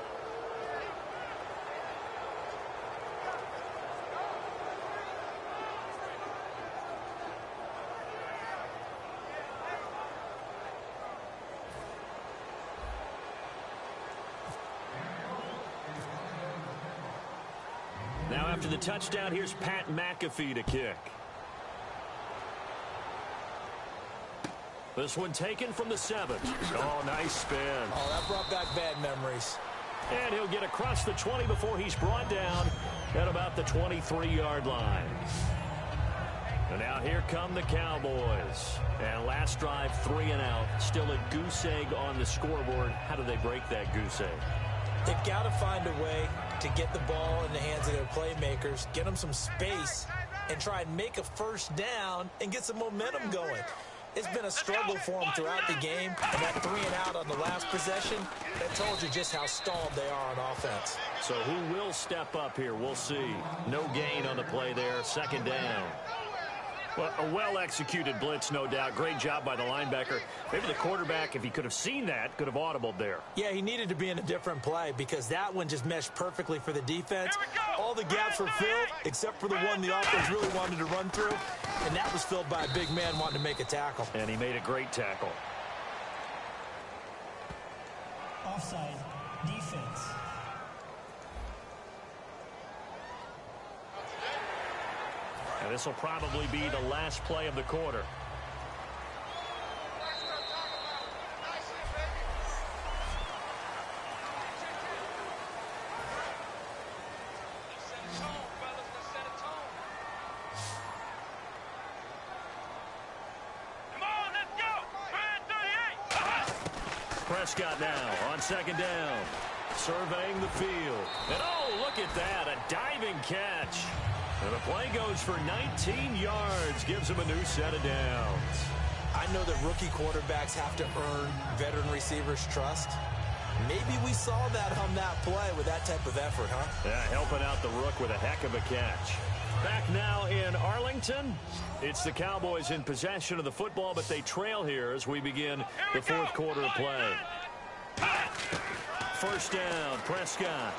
Now after the touchdown, here's Pat McAfee to kick. This one taken from the 7. Oh, nice spin. Oh, that brought back bad memories. And he'll get across the 20 before he's brought down at about the 23-yard line. And now here come the Cowboys. And last drive, 3 and out. Still a goose egg on the scoreboard. How do they break that goose egg? They've got to find a way to get the ball in the hands of their playmakers, get them some space, and try and make a first down and get some momentum going. It's been a struggle for them throughout the game, and that 3 and out on the last possession, that told you just how stalled they are on offense. So who will step up here? We'll see. No gain on the play there. Second down. Well, a well-executed blitz, no doubt. Great job by the linebacker. Maybe the quarterback, if he could have seen that, could have audibled there. Yeah, he needed to be in a different play because that one just meshed perfectly for the defense. All the gaps were filled except for the one the offense really wanted to run through, and that was filled by a big man wanting to make a tackle. And he made a great tackle. Offside. Defense. And this will probably be the last play of the quarter. Prescott now on second down, surveying the field. And oh, look at that, a diving catch. And the play goes for 19 yards, gives him a new set of downs. I know that rookie quarterbacks have to earn veteran receivers' trust. Maybe we saw that on that play with that type of effort, huh? Yeah, helping out the rook with a heck of a catch. Back now in Arlington. It's the Cowboys in possession of the football, but they trail here as we begin the fourth quarter of play. First down, Prescott.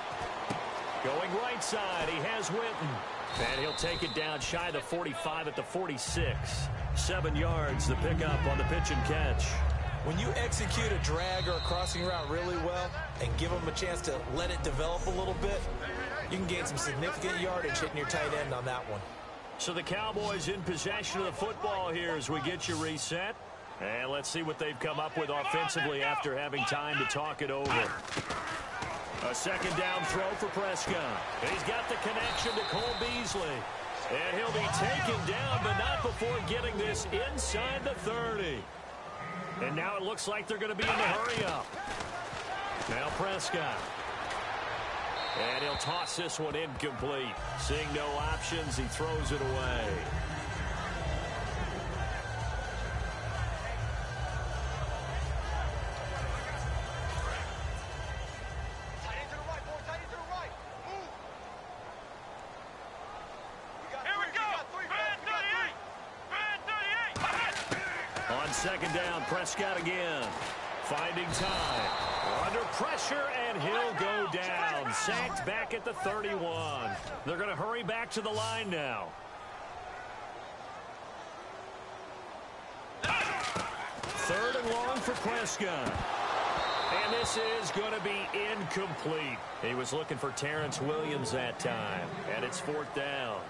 Going right side, he has Winton. And he'll take it down shy of the 45 at the 46. 7 yards, the pickup on the pitch and catch. When you execute a drag or a crossing route really well and give them a chance to let it develop a little bit, you can gain some significant yardage hitting your tight end on that one. So the Cowboys in possession of the football here as we get you reset. And let's see what they've come up with offensively after having time to talk it over. A second down throw for Prescott. He's got the connection to Cole Beasley. And he'll be taken down, but not before getting this inside the 30. And now it looks like they're going to be in the hurry up. Now Prescott. And he'll toss this one incomplete. Seeing no options, he throws it away. Second down, Prescott again. Finding time. Under pressure, and he'll go down. Sacked back at the 31. They're going to hurry back to the line now. Third and long for Prescott. And this is going to be incomplete. He was looking for Terrence Williams that time. And it's fourth down.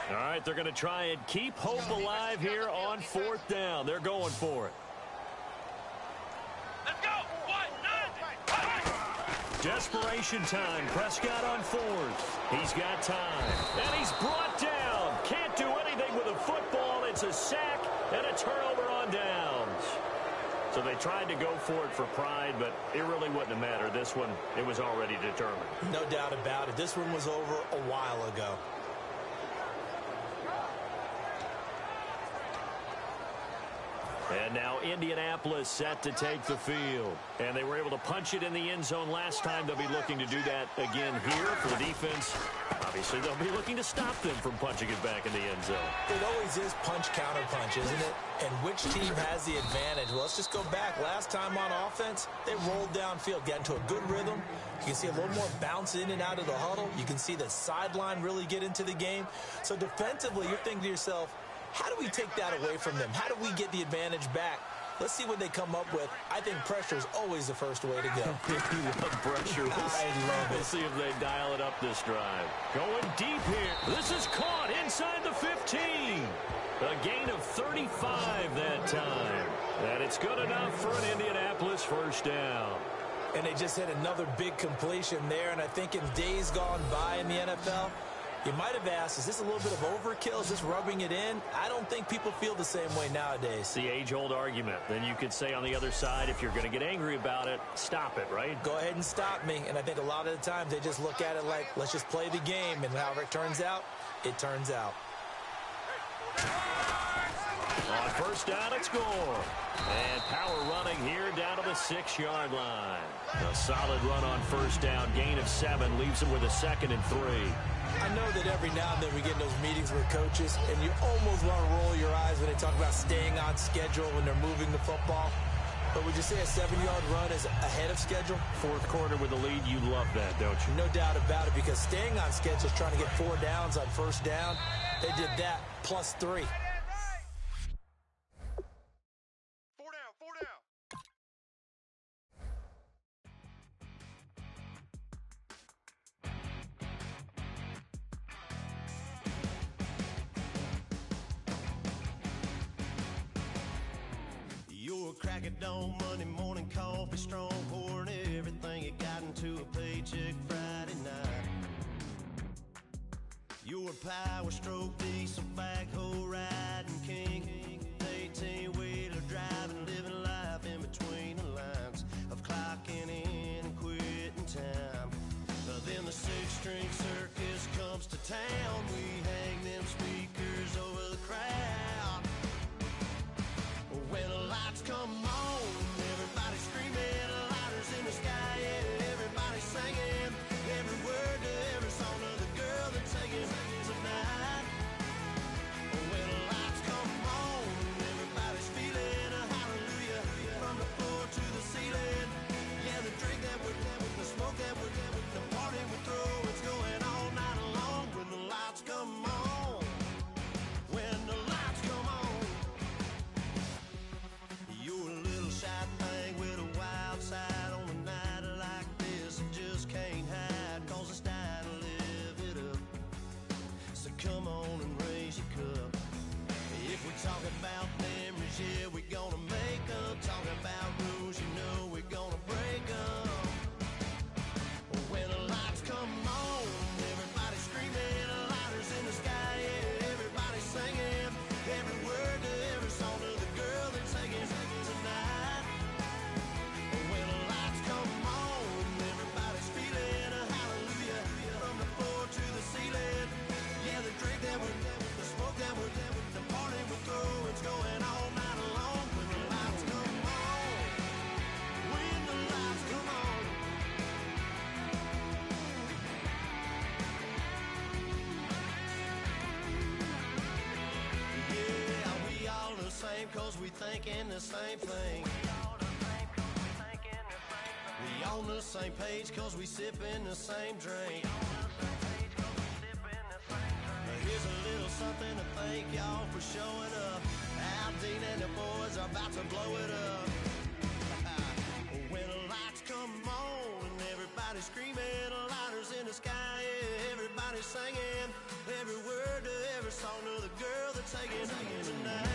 All right, they're going to try and keep hope alive here on fourth down. They're going for it. Let's go. 1, 9. Desperation time. Prescott on fourth. He's got time. And he's brought down. Can't do anything with a football. It's a sack and a turnover on downs. So they tried to go for it for pride, but it really wouldn't have mattered. This one, it was already determined. No doubt about it. This one was over a while ago. And now Indianapolis set to take the field. And they were able to punch it in the end zone last time. They'll be looking to do that again here for the defense. Obviously, they'll be looking to stop them from punching it back in the end zone. It always is punch-counter-punch, isn't it? And which team has the advantage? Well, let's just go back. Last time on offense, they rolled downfield, got into a good rhythm. You can see a little more bounce in and out of the huddle. You can see the sideline really get into the game. So defensively, you're thinking to yourself, how do we take that away from them? How do we get the advantage back? Let's see what they come up with. I think pressure is always the first way to go. You love pressure. I love it. We'll see if they dial it up this drive. Going deep here. This is caught inside the 15. A gain of 35 that time. And it's good enough for an Indianapolis first down. And they just had another big completion there. And I think in days gone by in the NFL, you might have asked, is this a little bit of overkill? Is this rubbing it in? I don't think people feel the same way nowadays. It's the age-old argument. Then you could say on the other side, if you're going to get angry about it, stop it, right? Go ahead and stop me. And I think a lot of the times they just look at it like, let's just play the game. And however it turns out, it turns out. On first down, it's Gore. And power running here down to the 6-yard line. A solid run on first down. Gain of 7 leaves him with a 2nd and 3. I know that every now and then we get in those meetings with coaches, and you almost want to roll your eyes when they talk about staying on schedule when they're moving the football. But would you say a 7-yard run is ahead of schedule? Fourth quarter with the lead, you love that, don't you? No doubt about it, because staying on schedule is trying to get 4 downs on first down. They did that plus 3. 4 down, 4 down. You're a crack at dawn, Monday morning coffee, strong pouring everything you got into a paycheck Friday night. You're a power stroke, diesel backhoe riding king, 18-wheeler driving, living life in between the lines of clocking in and quitting time. Then the 6-string circus comes to town. We hang them speakers over the crowd. When the lights come on, everybody screaming, lighters in the sky, yeah, everybody singing every word to every song of the girl they're taking tonight. When the lights come on, everybody's feeling a hallelujah from the floor to the ceiling. Yeah, the drink that we're the smoke that we're the party we throw, it's going all night long. When the lights come on, when the lights come on. You're a little shy thing with a wild side on a night like this. And just can't hide, cause it's time to live it up. So come on and raise your cup. If we talk about memories, yeah, we're gonna make them. Talking about rules, you know we're gonna break them. When the lights come on, everybody's screaming, lighters in the sky, yeah, everybody's singing every word to every song of the girl they're taking tonight. When the lights come on, everybody's feeling a hallelujah from the floor to the ceiling. Yeah, the drink that we're the smoke that we're the party we throw, it's going all night long. When the lights come on, when the lights come on. Yeah, we all the same cause we thinking the same thing. We on the same page cause we sipping the same drink. Here's a little something to thank y'all for showing up. Al Dean and the boys are about to blow it up. When the lights come on and everybody's screaming, lighters in the sky, yeah, everybody's singing every word to every song of the girl they're taking tonight.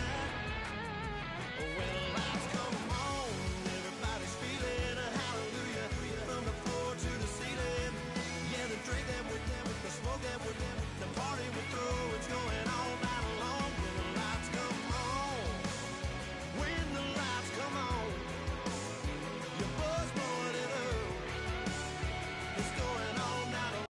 When the lights come on, everybody's feeling a hallelujah from the floor to the ceiling. Yeah, the drink that we're the smoke that we're the party we throw, it's going all night long. When the lights come on, when the lights come on, your buzz blowing it up, it's going all night long.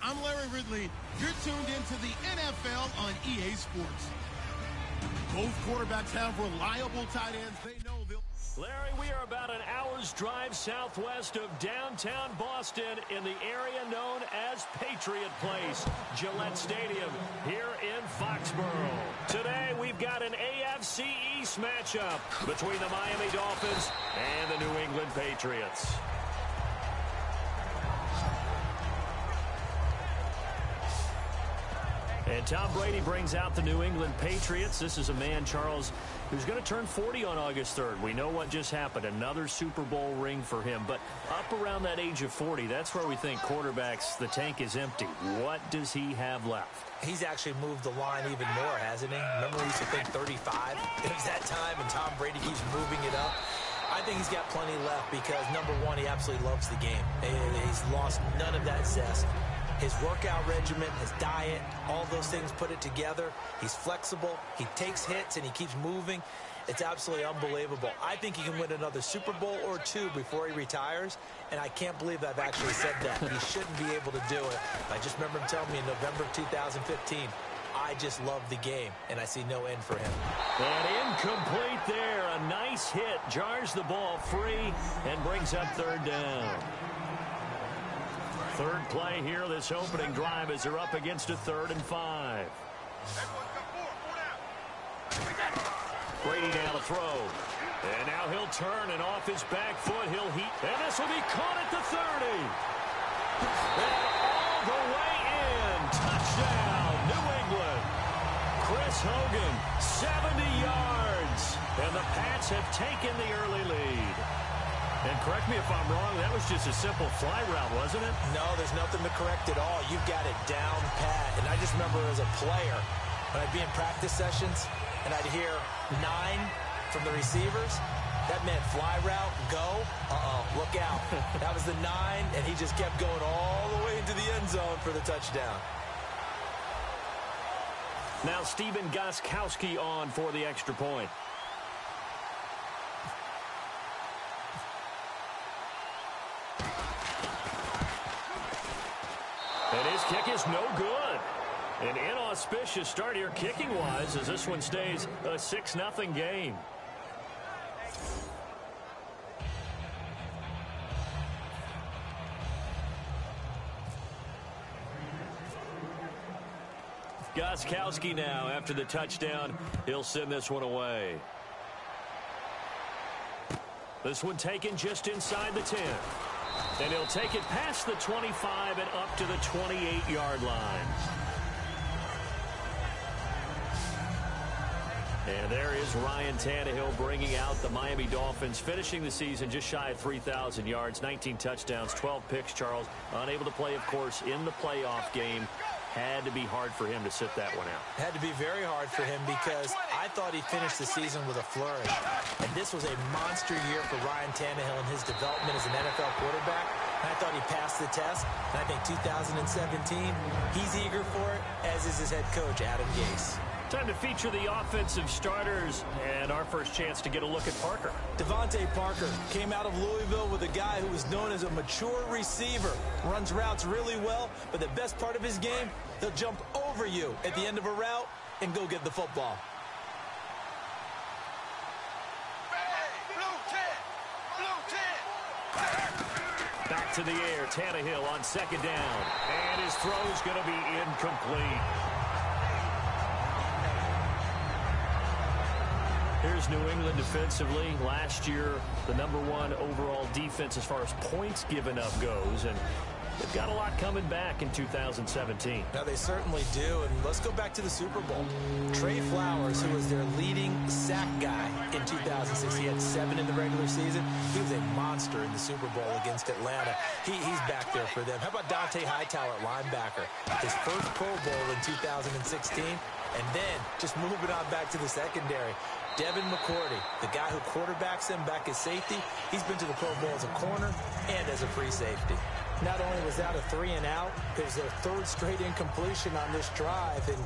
I'm Larry Ridley. You're tuned into the NFL on EA Sports. Both quarterbacks have reliable tight ends. They know they'll... Larry, we are about an hour's drive southwest of downtown Boston in the area known as Patriot Place, Gillette Stadium, here in Foxborough. Today, we've got an AFC East matchup between the Miami Dolphins and the New England Patriots. And Tom Brady brings out the New England Patriots. This is a man, Charles, who's going to turn 40 on August 3rd. We know what just happened, another Super Bowl ring for him. But up around that age of 40, that's where we think quarterbacks, the tank is empty. What does he have left? He's actually moved the line even more, hasn't he? Remember we used to think 35? It was that time, and Tom Brady keeps moving it up. I think he's got plenty left because, number one, he absolutely loves the game. He's lost none of that zest. His workout regimen, his diet, all those things put it together. He's flexible. He takes hits, and he keeps moving. It's absolutely unbelievable. I think he can win another Super Bowl or two before he retires, and I can't believe I've actually said that. He shouldn't be able to do it. I just remember him telling me in November of 2015, I just love the game, and I see no end for him. And incomplete there. A nice hit. Jars the ball free and brings up third down. Third play here, this opening drive as they're up against a 3rd and 5. Brady now to throw. And now he'll turn, and off his back foot, he'll heat. And this will be caught at the 30. And all the way in. Touchdown, New England. Chris Hogan, 70 yards. And the Pats have taken the early lead. And correct me if I'm wrong, that was just a simple fly route, wasn't it? No, there's nothing to correct at all. You've got it down pat. And I just remember as a player, when I'd be in practice sessions, and I'd hear 9 from the receivers, that meant fly route, go, look out. That was the 9, and he just kept going all the way into the end zone for the touchdown. Now Stephen Gostkowski on for the extra point. And his kick is no good. An inauspicious start here kicking-wise as this one stays a 6-0 game. Gostkowski now after the touchdown. He'll send this one away. This one taken just inside the 10. And he'll take it past the 25 and up to the 28-yard line. And there is Ryan Tannehill bringing out the Miami Dolphins, finishing the season just shy of 3,000 yards, 19 touchdowns, 12 picks, Charles. Unable to play, of course, in the playoff game. Had to be hard for him to sit that one out. Had to be very hard for him because I thought he finished the season with a flourish. And this was a monster year for Ryan Tannehill in his development as an NFL quarterback. And I thought he passed the test. And I think 2017, he's eager for it, as is his head coach, Adam Gase. Time to feature the offensive starters and our first chance to get a look at Parker. Devontae Parker came out of Louisville with a guy who was known as a mature receiver. Runs routes really well, but the best part of his game, he'll jump over you at the end of a route and go get the football. Back to the air, Tannehill on second down. And his throw's going to be incomplete. Here's New England defensively. Last year, the #1 overall defense as far as points given up goes. And they've got a lot coming back in 2017. Now, they certainly do. And let's go back to the Super Bowl. Trey Flowers, who was their leading sack guy in 2006. He had 7 in the regular season. He was a monster in the Super Bowl against Atlanta. He's back there for them. How about Dante Hightower at linebacker? His first Pro Bowl in 2016. And then just moving on back to the secondary. Devin McCourty, the guy who quarterbacks them back as safety, he's been to the Pro Bowl as a corner and as a free safety. Not only was that a 3-and-out, it was their 3rd straight incompletion on this drive, and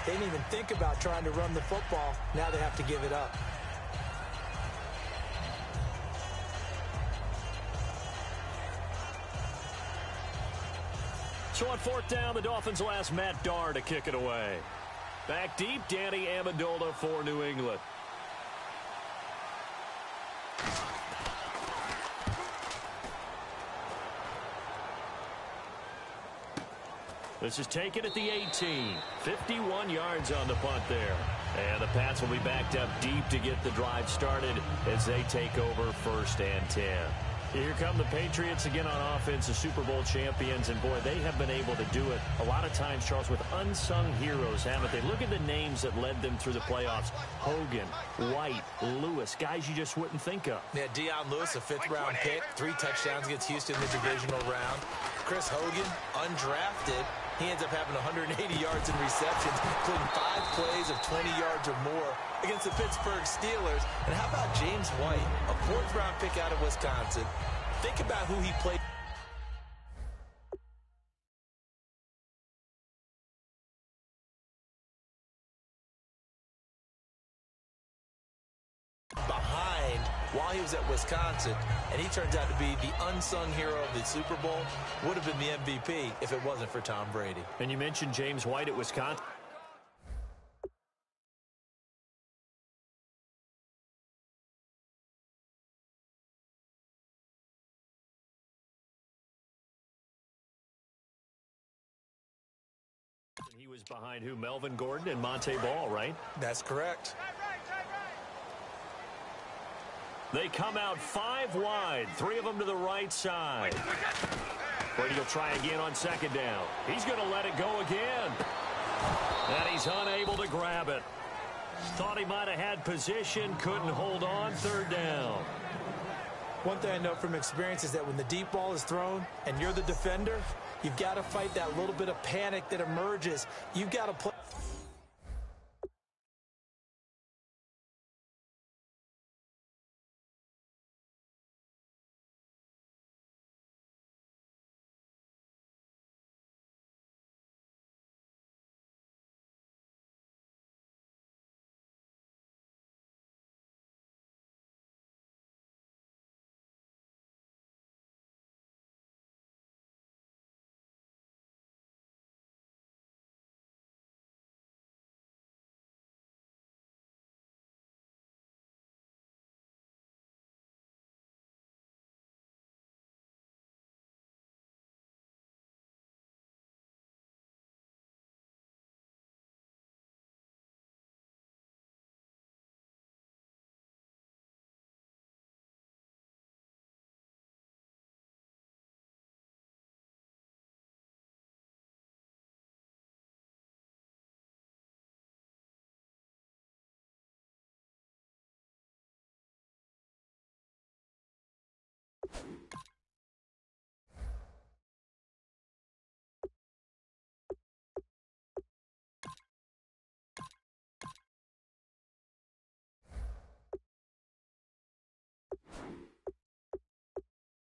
they didn't even think about trying to run the football. Now they have to give it up. So on fourth down, the Dolphins will ask Matt Darr to kick it away. Back deep, Danny Amendola for New England. This is taken at the 18. 51 yards on the punt there. And the Pats will be backed up deep to get the drive started as they take over 1st and 10. Here come the Patriots again on offense, the Super Bowl champions. And, boy, they have been able to do it a lot of times, Charles, with unsung heroes, haven't they? Look at the names that led them through the playoffs. Hogan, White, Lewis, guys you just wouldn't think of. Yeah, Deion Lewis, a 5th-round pick, 3 touchdowns against Houston in the divisional round. Chris Hogan, undrafted. He ends up having 180 yards in receptions, including 5 plays of 20 yards or more against the Pittsburgh Steelers. And how about James White, a 4th-round pick out of Wisconsin? Think about who he played behind while he was at Wisconsin, and he turns out to be the unsung hero of the Super Bowl. Would have been the MVP if it wasn't for Tom Brady. And you mentioned James White at Wisconsin. He was behind who? Melvin Gordon and Monte Ball, right? That's correct. They come out 5 wide, 3 of them to the right side. Brady will try again on 2nd down. He's going to let it go again. And he's unable to grab it. Thought he might have had position, couldn't hold on. 3rd down. One thing I know from experience is that when the deep ball is thrown and you're the defender, you've got to fight that little bit of panic that emerges. You've got to play.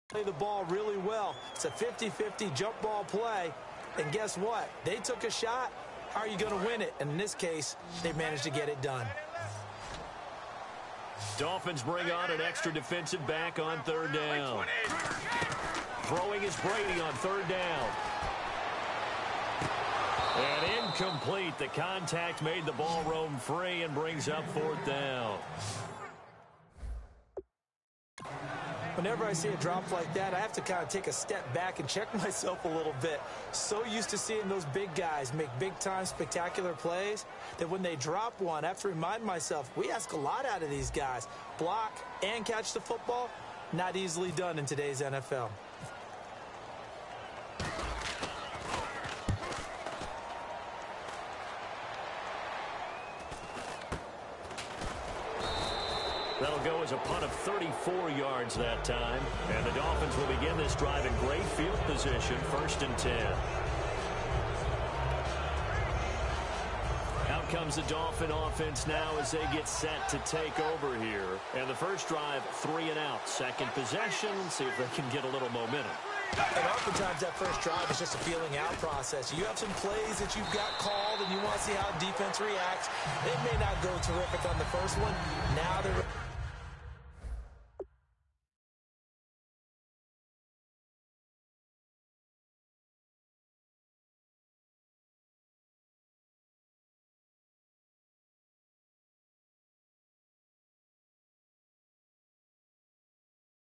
Play the ball really well. It's a 50-50 jump ball play. And guess what? They took a shot. How are you going to win it? And in this case, they managed to get it done. Dolphins bring on an extra defensive back on 3rd down. Throwing is Brady on 3rd down. And incomplete. The contact made the ball roam free and brings up 4th down. Whenever I see a drop like that, I have to kind of take a step back and check myself a little bit. So used to seeing those big guys make big-time spectacular plays that when they drop one, I have to remind myself, we ask a lot out of these guys. Block and catch the football, not easily done in today's NFL. That'll go as a punt of 34 yards that time. And the Dolphins will begin this drive in great field position, 1st and 10. Out comes the Dolphin offense now as they get set to take over here. And the first drive, 3 and out. 2nd possession, see if they can get a little momentum. And oftentimes that first drive is just a feeling out process. You have some plays that you've got called and you want to see how defense reacts. It may not go terrific on the first one. Now they're